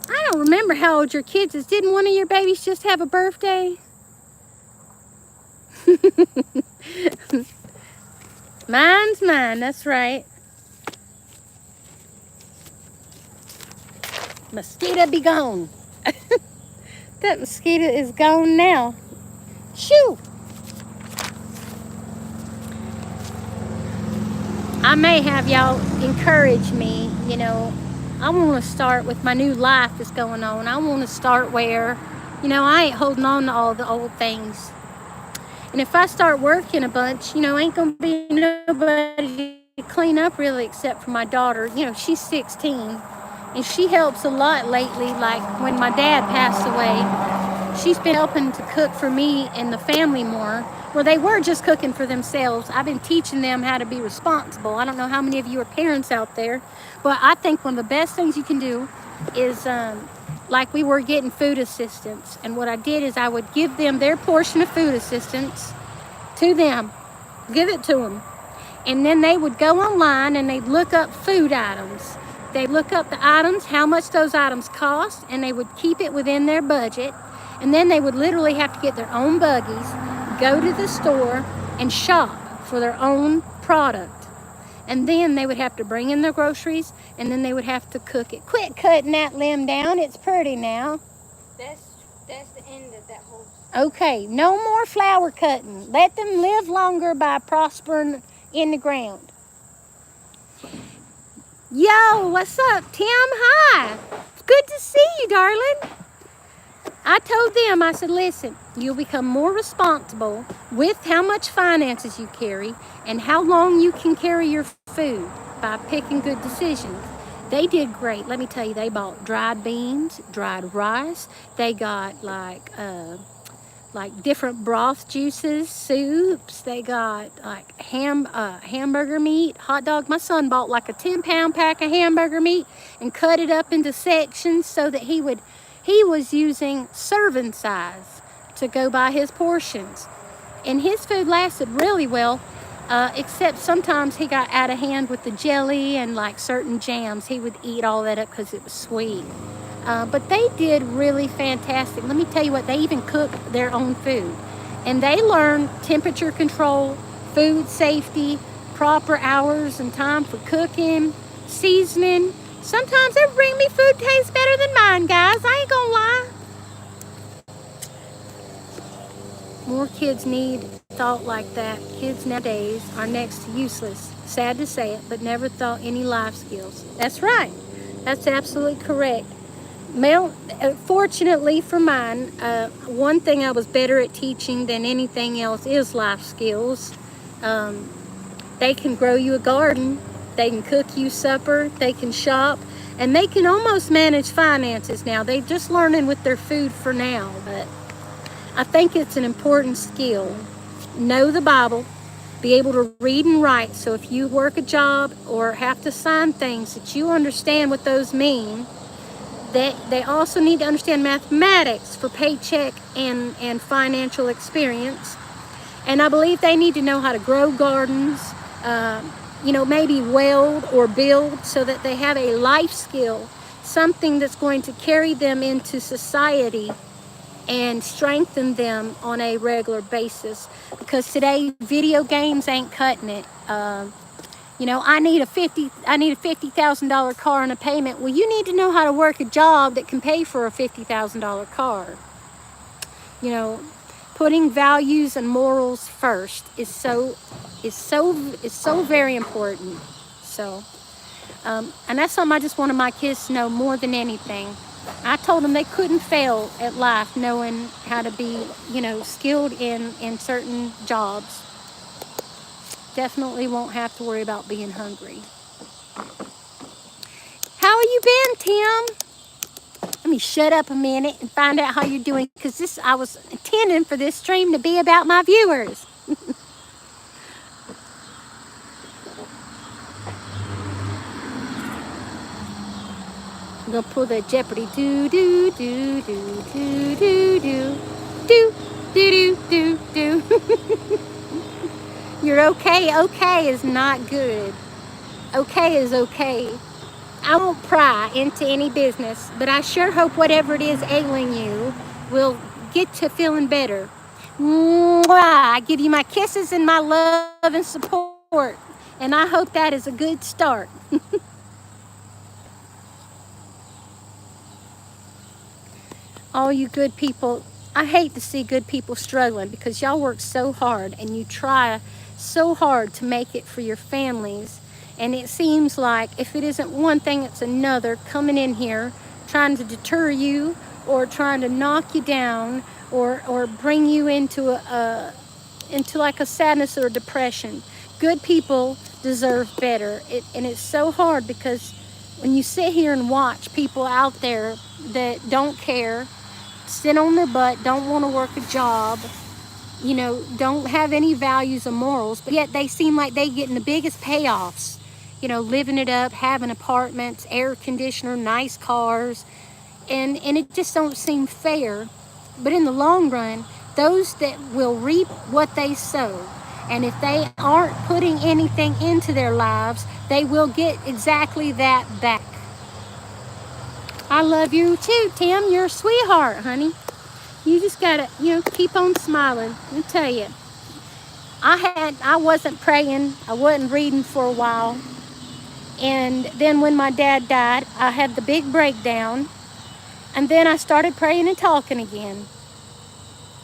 I don't remember how old your kids is. Didn't one of your babies just have a birthday? Mine's mine, that's right. Mosquito be gone. That mosquito is gone now. Shoo! I may have y'all encourage me, you know. I want to start with my new life that's going on. I want to start where, you know, I ain't holding on to all the old things. And if I start working a bunch, you know, ain't going to be nobody to clean up really except for my daughter. You know, she's 16. And she helps a lot lately. Like when my dad passed away, she's been helping to cook for me and the family more. Well, they were just cooking for themselves. I've been teaching them how to be responsible. I don't know how many of you are parents out there, but I think one of the best things you can do is, like we were getting food assistance. And what I did is I would give them their portion of food assistance to them, give it to them. And then they would go online and they'd look up food items. They'd look up the items, how much those items cost, and they would keep it within their budget. And then they would literally have to get their own buggies, go to the store, and shop for their own product. And then they would have to bring in their groceries, and then they would have to cook it. Quit cutting that limb down. It's pretty now. That's the end of that whole. Okay, no more flower cutting. Let them live longer by prospering in the ground. Yo, what's up, Tim? Hi. It's good to see you, darling. I told them, I said, listen, you'll become more responsible with how much finances you carry and how long you can carry your food by picking good decisions. They did great. Let me tell you, they bought dried beans, dried rice. They got like different broth juices, soups. They got like hamburger meat, hot dog. My son bought like a 10-pound pack of hamburger meat and cut it up into sections so that he was using serving size to go by his portions. And his food lasted really well, except sometimes he got out of hand with the jelly and like certain jams. He would eat all that up because it was sweet. But they did really fantastic. Let me tell you what, they even cooked their own food. And they learned temperature control, food safety, proper hours and time for cooking, seasoning. Sometimes they bring me food tastes better than mine, guys. I ain't gonna lie. More kids need thought like that. Kids nowadays are next to useless. Sad to say it, but never thought any life skills. That's right. That's absolutely correct. Fortunately for mine, one thing I was better at teaching than anything else is life skills. They can grow you a garden, they can cook you supper, they can shop, and they can almost manage finances now. They're just learning with their food for now, but I think it's an important skill. Know the Bible, be able to read and write, so if you work a job or have to sign things that you understand what those mean. They also need to understand mathematics for paycheck and financial experience. And I believe they need to know how to grow gardens, you know, maybe weld or build so that they have a life skill, something that's going to carry them into society and strengthen them on a regular basis. Because today, video games ain't cutting it. You know, I need a $50,000 car and a payment. Well, you need to know how to work a job that can pay for a $50,000 car. You know, putting values and morals first is so very important. So, and that's something I just wanted my kids to know more than anything. I told them they couldn't fail at life knowing how to be, you know, skilled in certain jobs. Definitely won't have to worry about being hungry. How you been, Tim? Let me shut up a minute and find out how you're doing, because I was intending for this stream to be about my viewers. gonna pull that Jeopardy. Do do do do do do do do do do do do. You're okay. Okay is not good. Okay is okay. I won't pry into any business, but I sure hope whatever it is ailing you will get to feeling better. Mwah! I give you my kisses and my love and support, and I hope that is a good start. All you good people, I hate to see good people struggling because y'all work so hard and you try so hard to make it for your families. And it seems like if it isn't one thing, it's another coming in here trying to deter you or trying to knock you down or bring you into like a sadness or a depression. Good people deserve better. And it's so hard because when you sit here and watch people out there that don't care, sit on their butt, don't want to work a job, you know, don't have any values or morals, but yet they seem like they getting the biggest payoffs. You know, living it up, having apartments, air conditioner, nice cars, and it just don't seem fair. But in the long run, those that will reap what they sow, and if they aren't putting anything into their lives, they will get exactly that back. I love you too, Tim. You're a sweetheart, honey. You just gotta, you know, keep on smiling. I'll tell you, I wasn't praying, I wasn't reading for a while. And then when my dad died, I had the big breakdown. And then I started praying and talking again.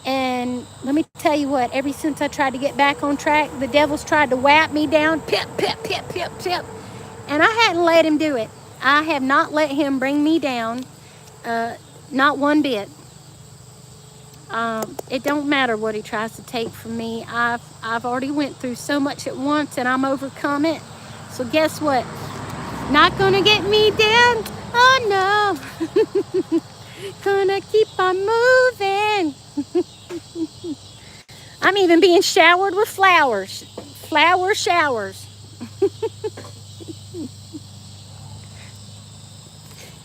And let me tell you what, ever since I tried to get back on track, the devil's tried to whap me down, pip, pip, pip, pip, pip. And I hadn't let him do it. I have not let him bring me down, not one bit. It don't matter what he tries to take from me. I've already went through so much at once and I'm overcome it. So guess what? Not gonna get me down. Oh no. Gonna keep on moving. I'm even being showered with flowers. Flower showers.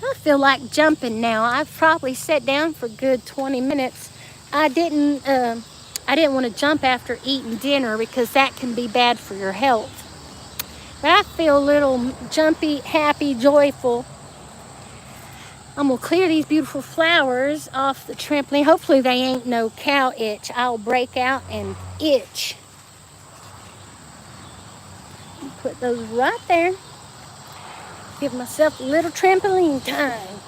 I feel like jumping now. I've probably sat down for a good 20 minutes. I didn't want to jump after eating dinner because that can be bad for your health. But I feel a little jumpy, happy, joyful. I'm going to clear these beautiful flowers off the trampoline. Hopefully they ain't no cow itch. I'll break out and itch. Put those right there. Give myself a little trampoline time.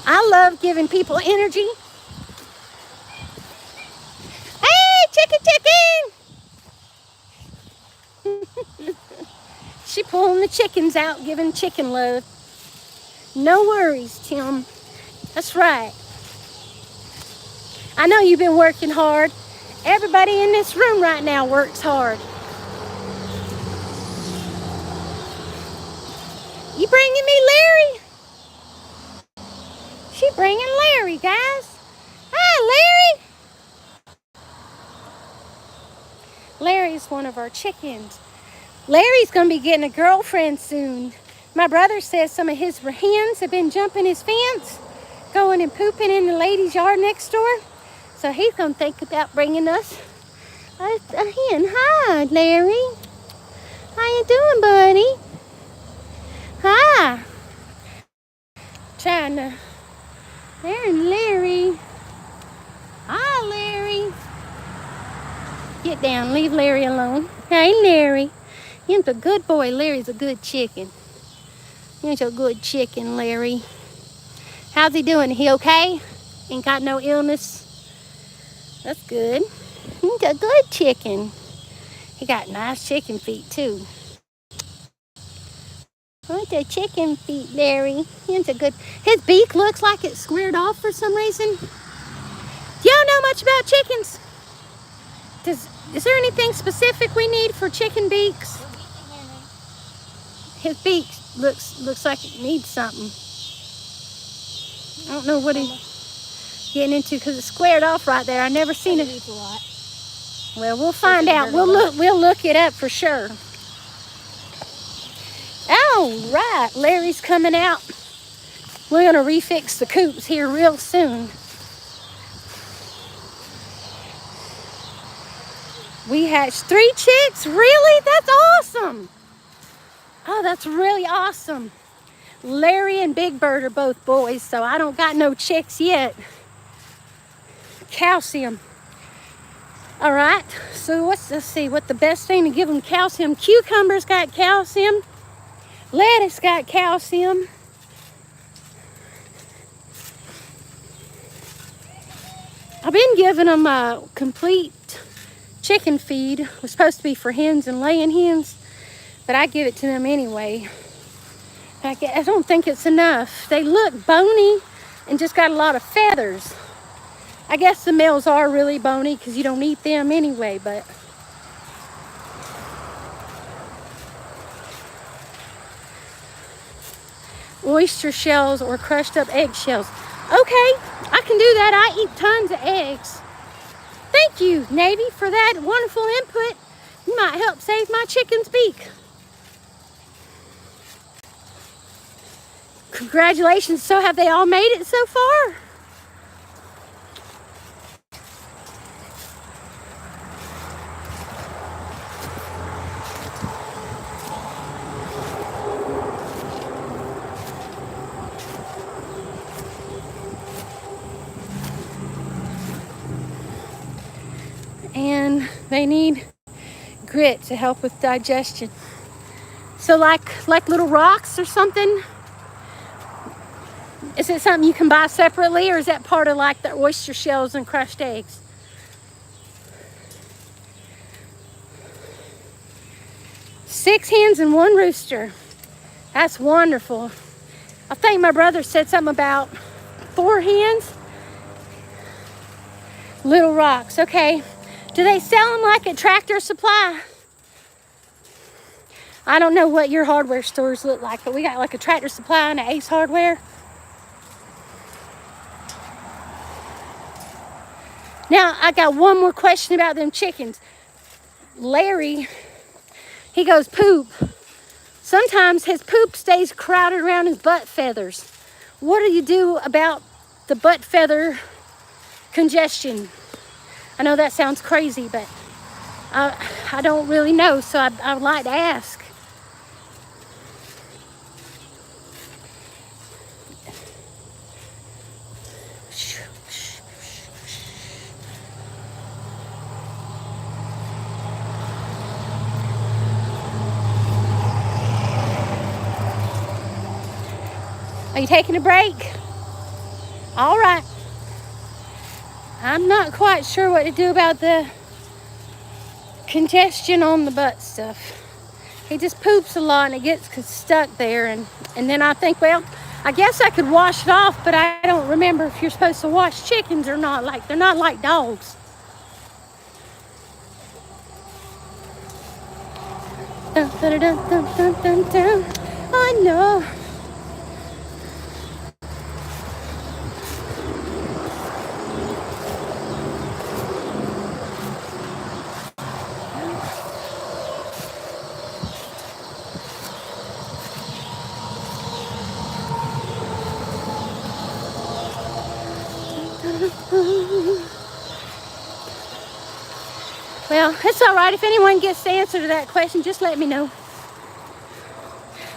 I love giving people energy. Hey, chicken, chicken! She pulling the chickens out, giving chicken love. No worries, Tim. That's right. I know you've been working hard. Everybody in this room right now works hard. You bringing me Larry? She bringing Larry, guys. Hi, Larry. Larry's one of our chickens. Larry's going to be getting a girlfriend soon. My brother says some of his hens have been jumping his fence, going and pooping in the lady's yard next door. So he's going to think about bringing us a hen. Hi, Larry. How you doing, buddy? Hi. Trying to... There's Larry. Hi, Larry. Get down. Leave Larry alone. Hey, Larry. He's a good boy. Larry's a good chicken. He's a good chicken, Larry. How's he doing? He okay? Ain't got no illness? That's good. He's a good chicken. He got nice chicken feet, too. What's the chicken feet, Larry? He's a good... His beak looks like it's squared off for some reason. Do y'all know much about chickens? Is there anything specific we need for chicken beaks? His beak looks like it needs something. I don't know what he's getting into because it's squared off right there. I never seen it. Well, we'll find out. We'll look it up for sure. Oh, All right, Larry's coming out. We're gonna refix the coops here real soon. We hatched 3 chicks. Really? That's awesome. Oh, that's really awesome. Larry and Big Bird are both boys, so I don't got no chicks yet. Calcium. All right, so let's see what the best thing to give them calcium. Cucumbers got calcium. Lettuce got calcium. I've been giving them a complete chicken feed. It was supposed to be for hens and laying hens, but I give it to them anyway. I don't think it's enough. They look bony and just got a lot of feathers. I guess the males are really bony because you don't eat them anyway, but oyster shells or crushed up eggshells. Okay, I can do that. I eat tons of eggs. Thank you, Navy, for that wonderful input. You might help save my chicken's beak. Congratulations. So have they all made it so far? And they need grit to help with digestion. So like little rocks or something? Is it something you can buy separately, or is that part of like the oyster shells and crushed eggs? Six hens and 1 rooster. That's wonderful. I think my brother said something about 4 hens. Little rocks, okay. Do they sell them like at Tractor Supply? I don't know what your hardware stores look like, but we got like a Tractor Supply and an Ace Hardware. Now, I got one more question about them chickens. Larry, he goes poop. Sometimes his poop stays crowded around his butt feathers. What do you do about the butt feather congestion? I know that sounds crazy, but I don't really know, so I would like to ask. Are you taking a break? All right. I'm not quite sure what to do about the congestion on the butt stuff. He just poops a lot and it gets stuck there. And then I think, well, I guess I could wash it off, but I don't remember if you're supposed to wash chickens or not. Like, they're not like dogs. Dun, dun, dun, dun, dun, dun, dun. I know. Well, it's all right. If anyone gets the answer to that question, just let me know.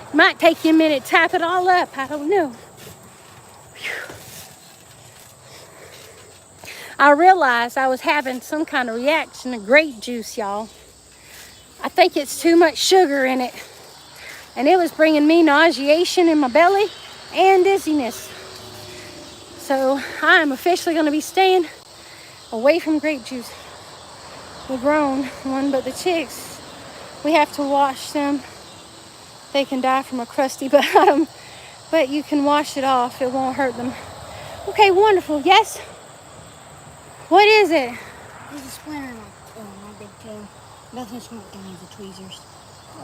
It might take you a minute to tap it all up. I don't know. Whew. I realized I was having some kind of reaction to grape juice, y'all. I think it's too much sugar in it. And it was bringing me nauseation in my belly and dizziness. So I am officially going to be staying away from grape juice. The grown one, but the chicks, we have to wash them. They can die from a crusty bottom, but you can wash it off. It won't hurt them. Okay, wonderful. Yes? What is it? There's a splinter in my big toe. Nothing's going to need the tweezers.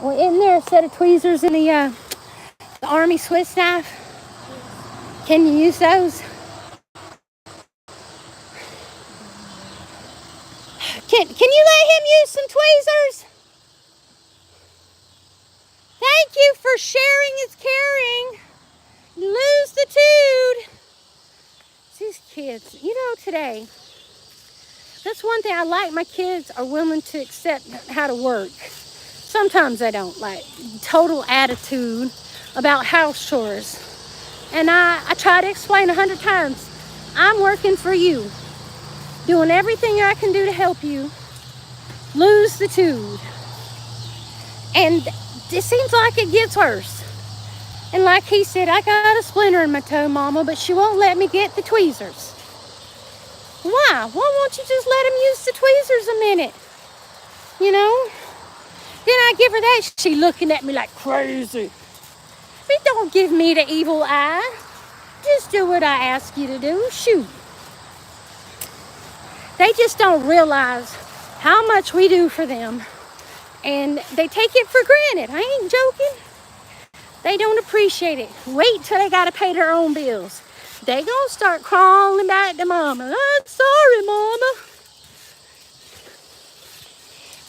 Well, isn't there a set of tweezers in the Army Swiss knife? Can you use those? Can you let him use some tweezers? Thank you for sharing kids, you know, today, that's one thing I like. My kids are willing to accept how to work. Sometimes they don't, like total attitude about house chores. And I try to explain 100 times, I'm working for you, doing everything I can do to help you lose the tooth. And it seems like it gets worse. And like he said, I got a splinter in my toe, Mama, but she won't let me get the tweezers. Why? Why won't you just let him use the tweezers a minute? You know? Then I give her that. She looking at me like crazy. But don't give me the evil eye. Just do what I ask you to do. Shoot. They just don't realize how much we do for them. And they take it for granted. I ain't joking. They don't appreciate it. Wait till they got to pay their own bills. They gonna start crawling back to Mama. I'm sorry, Mama.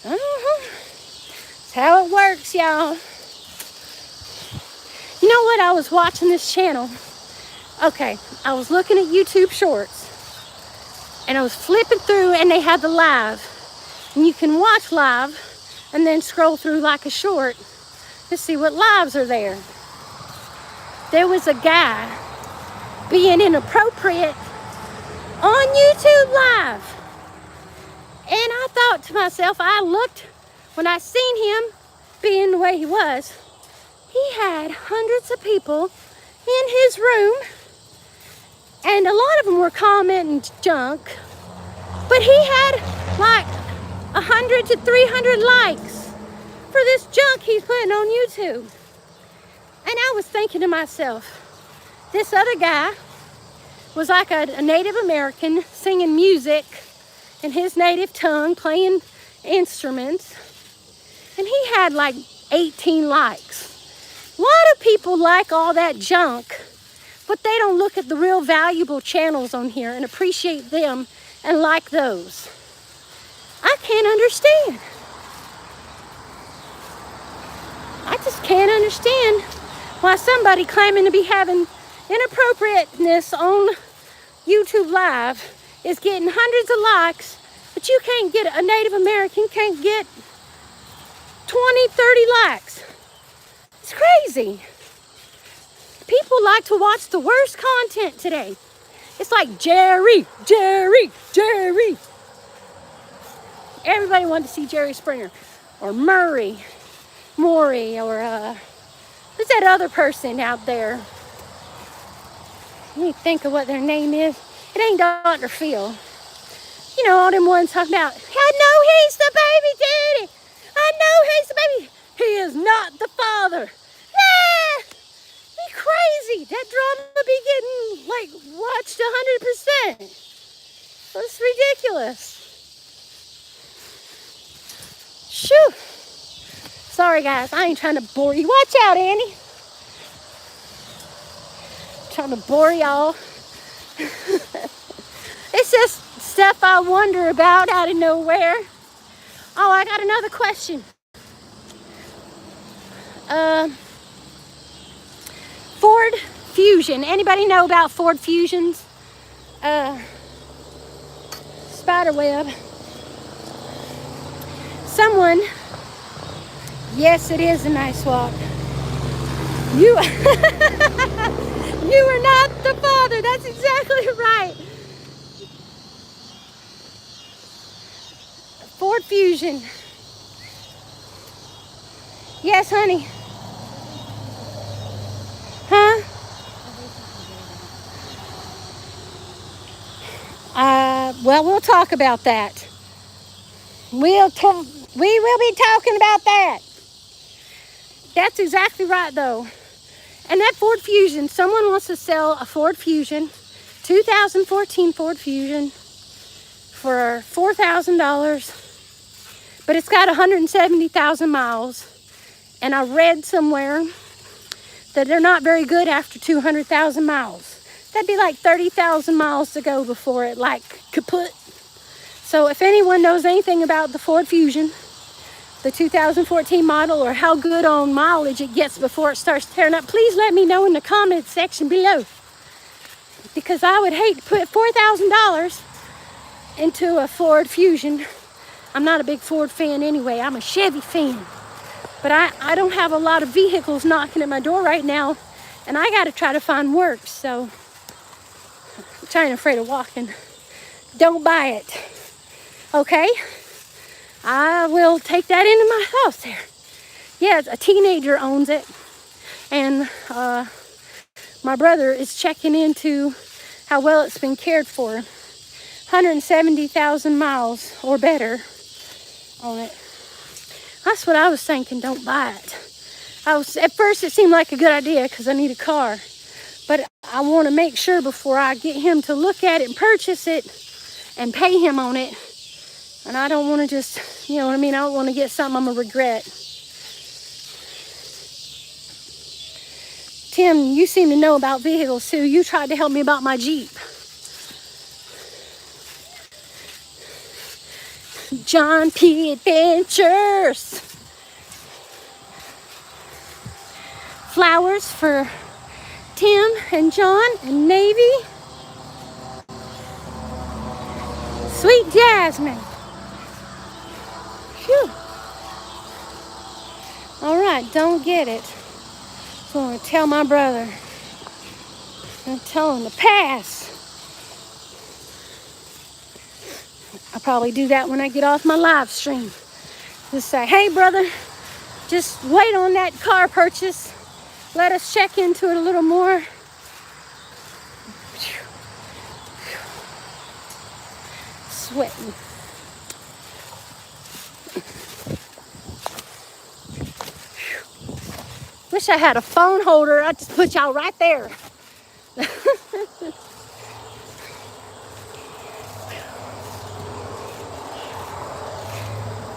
That's how it works, y'all. You know what? I was watching this channel. Okay, I was looking at YouTube Shorts. And I was flipping through and they had the live. And you can watch live and then scroll through like a short to see what lives are there. There was a guy being inappropriate on YouTube Live. And I thought to myself, I looked, when I seen him being the way he was, he had hundreds of people in his room. And a lot of them were commenting junk. But he had like 100 to 300 likes for this junk he's putting on YouTube. And I was thinking to myself, this other guy was like a Native American singing music in his native tongue, playing instruments. And he had like 18 likes. Why do people like all that junk, but they don't look at the real valuable channels on here and appreciate them and like those? I can't understand. I just can't understand why somebody claiming to be having inappropriateness on YouTube Live is getting hundreds of likes, but you can't get, a Native American can't get 20, 30 likes. It's crazy. People like to watch the worst content today. It's like Jerry. Everybody wanted to see Jerry Springer or Maury, or who's that other person out there? Let me think of what their name is. It ain't Dr. Phil. You know, all them ones talking about, I know he's the baby daddy. I know he's the baby. He is not the father. Nah, be crazy. That drama be getting, like, watched 100%. It's ridiculous. Shoo. Sorry, guys. I ain't trying to bore you. Watch out, Annie. Trying to bore y'all. It's just stuff I wonder about out of nowhere. Oh, I got another question. Ford Fusion. Anybody know about Ford Fusions? Spiderweb. Someone. Yes, it is a nice walk. You are not the father. That's exactly right. Ford Fusion. Yes, honey. Huh? Well, we'll talk about that. We will be talking about that. That's exactly right, though. And that Ford Fusion, someone wants to sell a Ford Fusion, 2014 Ford Fusion, for $4,000. But it's got 170,000 miles. And I read somewhere that they're not very good after 200,000 miles. That'd be like 30,000 miles to go before it like kaput. So if anyone knows anything about the Ford Fusion, the 2014 model, or how good on mileage it gets before it starts tearing up, please let me know in the comment section below. because I would hate to put $4,000 into a Ford Fusion. I'm not a big Ford fan anyway. I'm a Chevy fan. But I don't have a lot of vehicles knocking at my door right now, and I got to try to find work. So I'm kind of afraid of walking. Don't buy it. Okay? I will take that into my house there. Yeah, a teenager owns it. And my brother is checking into how well it's been cared for. 170,000 miles or better on it. That's what I was thinking. Don't buy it. At first it seemed like a good idea because I need a car. But I want to make sure before I get him to look at it and purchase it and pay him on it. And I don't want to just, you know what I mean? I don't want to get something I'm going to regret. Tim, you seem to know about vehicles too. You tried to help me about my Jeep. John P. Adventures. Flowers for Tim and John and Navy. Sweet Jasmine. Phew. All right, don't get it. So I'm going to tell my brother. I'm going to tell him to pass. I'll probably do that when I get off my live stream. Just say, hey brother, just wait on that car purchase. Let us check into it a little more. Sweating. Wish I had a phone holder. I'd just put y'all right there.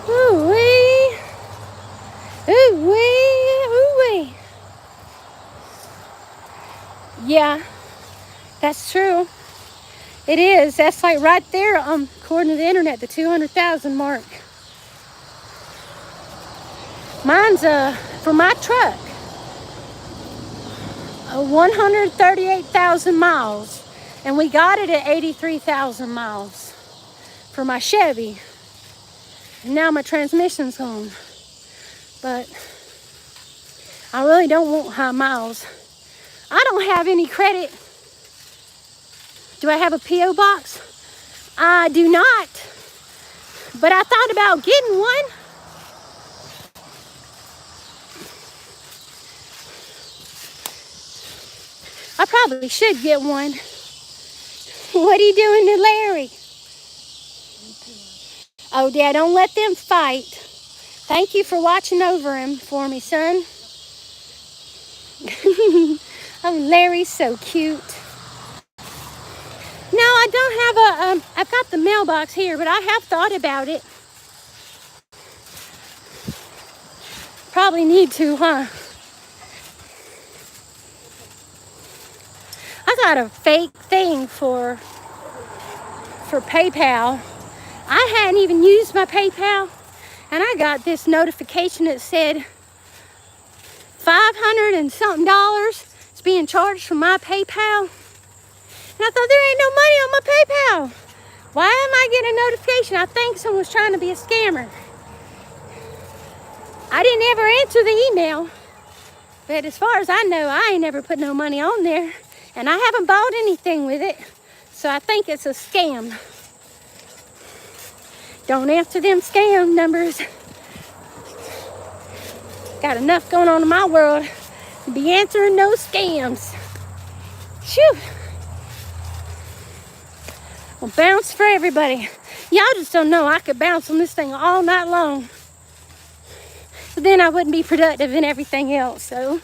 Ooh-wee. Ooh-wee. Ooh-wee. Yeah, that's true. It is. That's like right there, according to the internet, the 200,000 mark. Mine's for my truck. 138,000 miles, and we got it at 83,000 miles for my Chevy. And now my transmission's gone, but I really don't want high miles. I don't have any credit. Do I have a P.O. box? I do not, but I thought about getting one. I probably should get one. What are you doing to Larry? Oh, Dad, don't let them fight. Thank you for watching over him for me, son. Oh, Larry's so cute. No, I don't have I've got the mailbox here, but I have thought about it. Probably need to, huh? I got a fake thing for PayPal. I hadn't even used my PayPal, and I got this notification that said $500 and something is being charged from my PayPal. And I thought, there ain't no money on my PayPal. Why am I getting a notification? I think someone's trying to be a scammer. I didn't ever answer the email, but as far as I know, I ain't never put no money on there. And I haven't bought anything with it, so I think it's a scam. Don't answer them scam numbers. Got enough going on in my world to be answering those scams. Phew. Well, bounce for everybody. Y'all just don't know I could bounce on this thing all night long. But then I wouldn't be productive in everything else, so...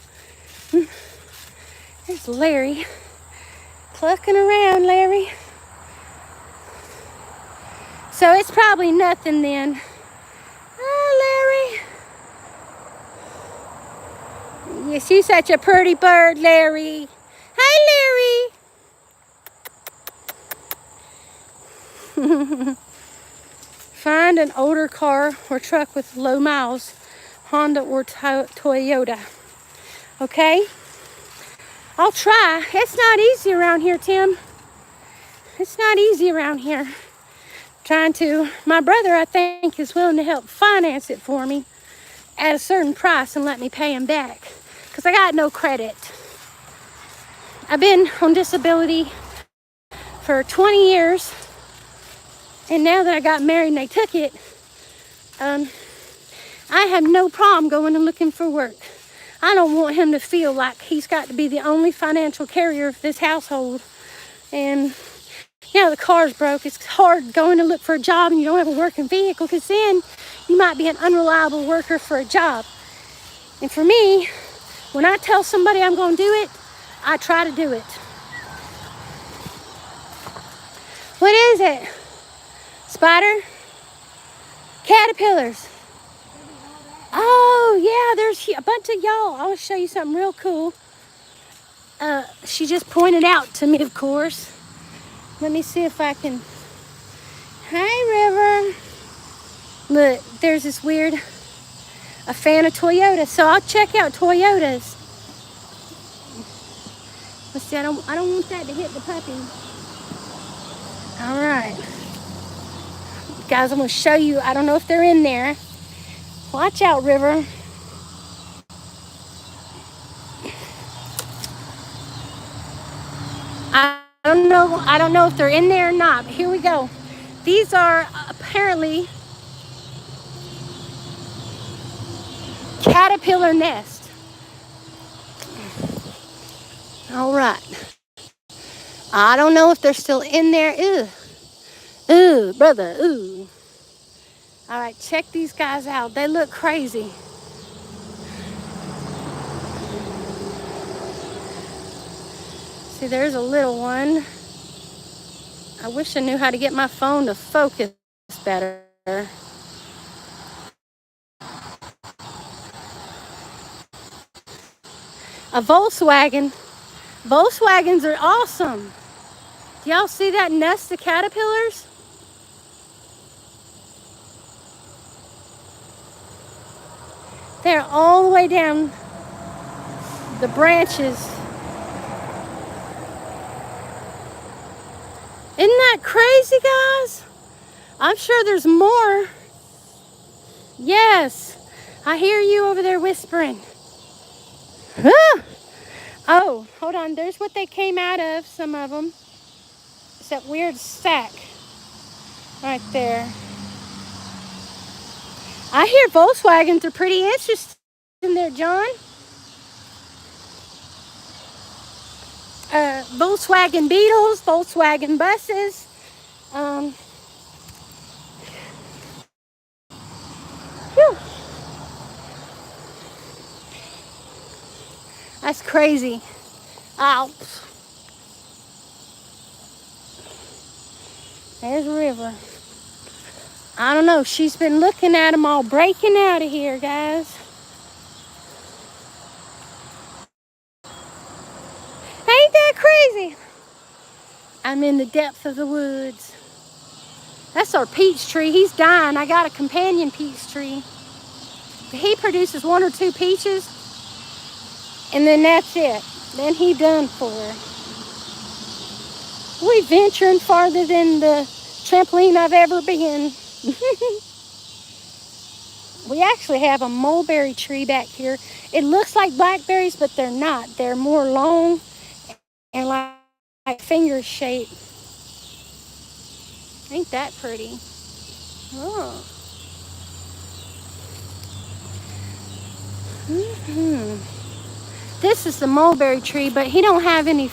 There's Larry. Clucking around, Larry. So it's probably nothing then. Oh, Larry. Yes, you're such a pretty bird, Larry. Hi, Larry. Find an older car or truck with low miles, Honda or Toyota. Okay? I'll try. It's not easy around here, Tim. It's not easy around here. My brother, I think, is willing to help finance it for me at a certain price and let me pay him back. Because I got no credit. I've been on disability for 20 years. And now that I got married and they took it, I have no problem going and looking for work. I don't want him to feel like he's got to be the only financial carrier of this household. And, the car's broke. It's hard going to look for a job and you don't have a working vehicle, because then you might be an unreliable worker for a job. And for me, when I tell somebody I'm going to do it, I try to do it. What is it? Spider? Caterpillars. Oh, yeah, there's a bunch of y'all. I want to show you something real cool. She just pointed out to me, of course. Let me see if I can. Hi, River. Look, there's this a fan of Toyota. So I'll check out Toyotas. Let's see, I don't want that to hit the puppy. All right. Guys, I'm going to show you. I don't know if they're in there. Watch out, River. I don't know if they're in there or not, but here we go. These are apparently caterpillar nest. All right. I don't know if they're still in there. Ew. Ooh, brother, ooh. All right, check these guys out. They look crazy. See, there's a little one. I wish I knew how to get my phone to focus better. A Volkswagen. Volkswagens are awesome. Do y'all see that nest of caterpillars? They're all the way down the branches. Isn't that crazy, guys? I'm sure there's more. Yes, I hear you over there whispering. Ah! Oh, hold on. There's what they came out of, some of them. It's that weird sack right there. I hear Volkswagens are pretty interesting there, John. Volkswagen Beetles, Volkswagen buses. Whew. That's crazy. Ow. There's a river. I don't know. She's been looking at them all breaking out of here, guys. Ain't that crazy? I'm in the depth of the woods. That's our peach tree. He's dying. I got a companion peach tree. He produces 1 or 2 peaches, and then that's it. Then he done for. We venturing farther than the trampoline I've ever been. We actually have a mulberry tree back here. It looks like blackberries, but they're not. They're more long and like finger shaped. Ain't that pretty? Oh. This is the mulberry tree, but he don't have any.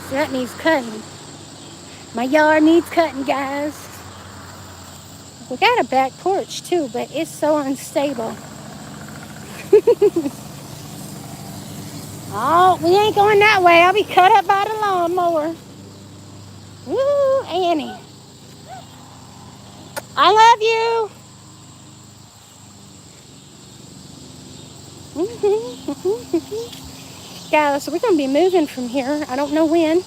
So that needs cutting. My yard needs cutting, guys. We got a back porch too, but it's so unstable. Oh, we ain't going that way. I'll be cut up by the lawnmower. Woo, Annie. I love you. Guys, so we're going to be moving from here. I don't know when.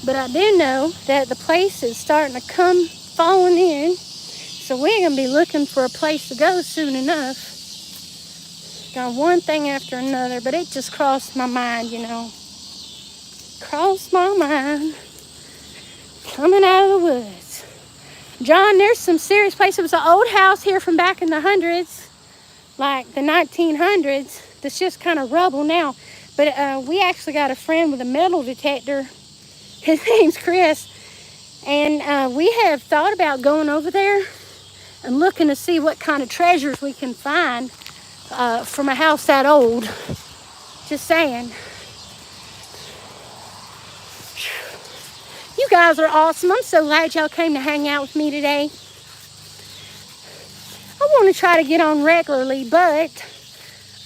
But I do know that the place is starting to come falling in. So we're going to be looking for a place to go soon enough. Got one thing after another, but it just crossed my mind, you know. Crossed my mind. Coming out of the woods. John, there's some serious places. It was an old house here from back in the hundreds, like the 1900s, that's just kind of rubble now. But we actually got a friend with a metal detector. His name's Chris. And we have thought about going over there and looking to see what kind of treasures we can find from a house that old. Just saying. You guys are awesome. I'm so glad y'all came to hang out with me today. I want to try to get on regularly, but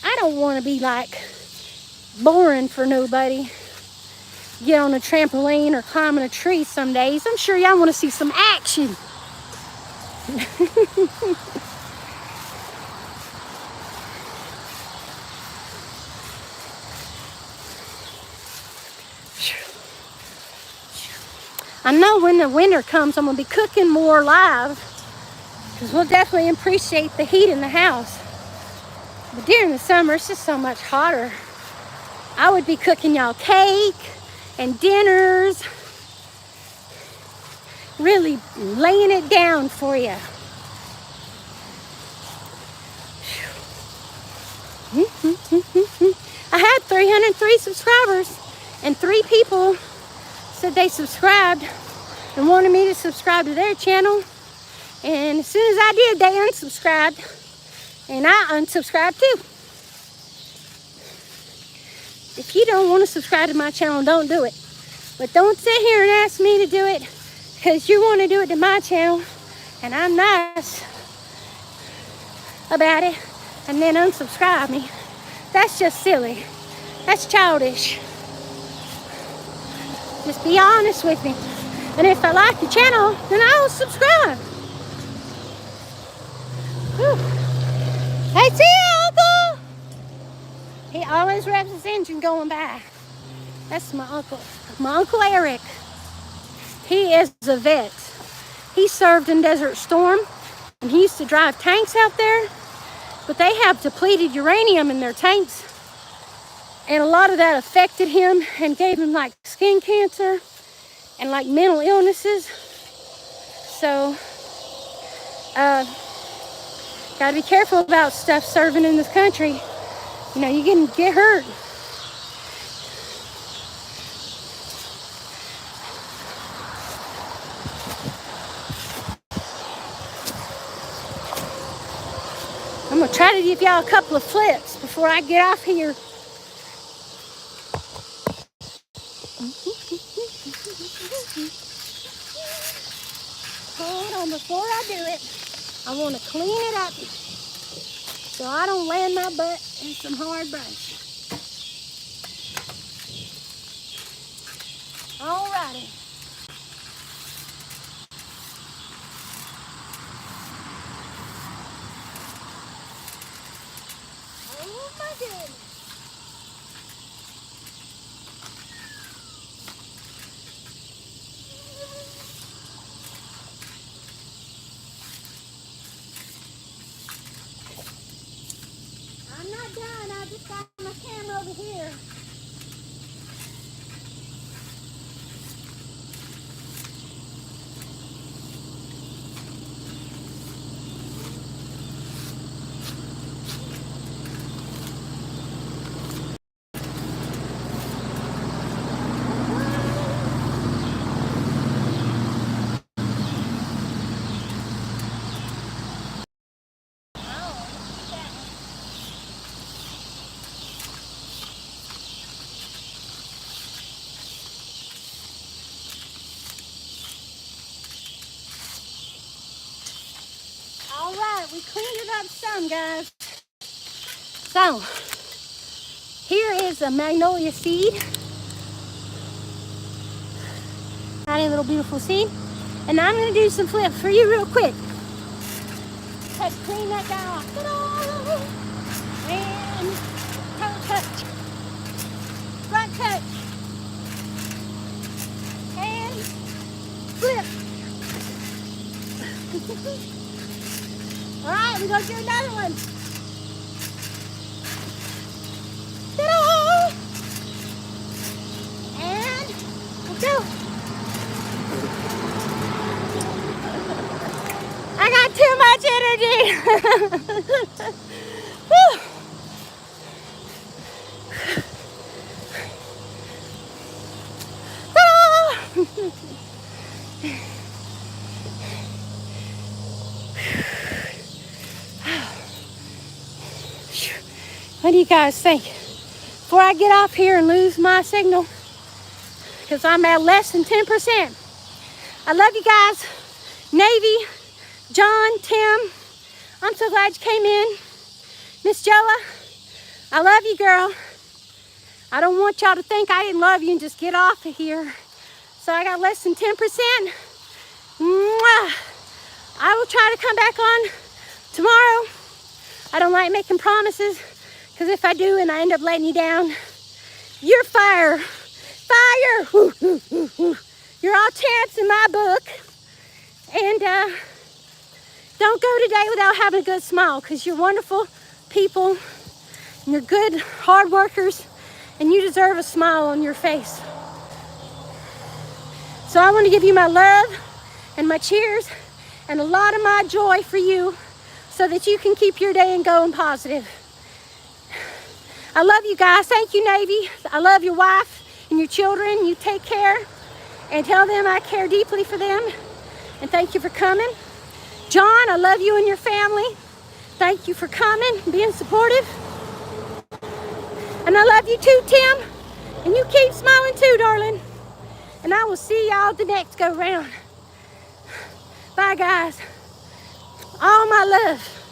I don't want to be like boring for nobody. Get on a trampoline or climbing a tree some days. I'm sure y'all want to see some action. I know when the winter comes, I'm going to be cooking more live, because we'll definitely appreciate the heat in the house. But during the summer, it's just so much hotter. I would be cooking y'all cake and dinners, really laying it down for you. I had 303 subscribers, and 3 people said they subscribed and wanted me to subscribe to their channel. And as soon as I did, they unsubscribed, and I unsubscribed too. If you don't want to subscribe to my channel, don't do it. But don't sit here and ask me to do it because you want to do it to my channel and I'm nice about it, and then unsubscribe me. That's just silly. That's childish. Just be honest with me. And if I like your channel, then I'll subscribe. Whew. Hey, see you, Uncle. He always revs his engine going by. That's my Uncle Eric. He is a vet. He served in Desert Storm, and he used to drive tanks out there, but they have depleted uranium in their tanks, and a lot of that affected him and gave him like skin cancer and like mental illnesses. So gotta be careful about stuff serving in this country. You know, you can get hurt. I'm gonna try to give y'all a couple of flips before I get off here. Hold on, before I do it, I want to clean it up so I don't land my butt in some hard brush. Alrighty. Oh my goodness. I'm not done. I just got my camera over here. Alright, we cleaned it up some, guys. So, here is a magnolia seed. Tiny little beautiful seed. And I'm going to do some flips for you real quick. Let's clean that guy off. Ta-da! And toe touch. Front touch. And flip. All right, we're gonna do another one. Ta-da! And we'll go. I got too much energy. Whew. Ta-da! What do you guys think? Before I get off here and lose my signal, because I'm at less than 10%. I love you guys. Navy, John, Tim, I'm so glad you came in. Miss Joa, I love you, girl. I don't want y'all to think I didn't love you and just get off of here. So I got less than 10%. Mwah. I will try to come back on tomorrow. I don't like making promises, because if I do and I end up letting you down, you're fire. Fire! Woo, woo, woo, woo. You're all champs in my book. And don't go today without having a good smile, because you're wonderful people, and you're good, hard workers, and you deserve a smile on your face. So I want to give you my love and my cheers and a lot of my joy for you, so that you can keep your day and going positive. I love you guys. Thank you, Navy. I love your wife and your children. You take care and tell them I care deeply for them. And thank you for coming. John, I love you and your family. Thank you for coming and being supportive. And I love you too, Tim. And you keep smiling too, darling. And I will see y'all the next go round. Bye, guys. All my love.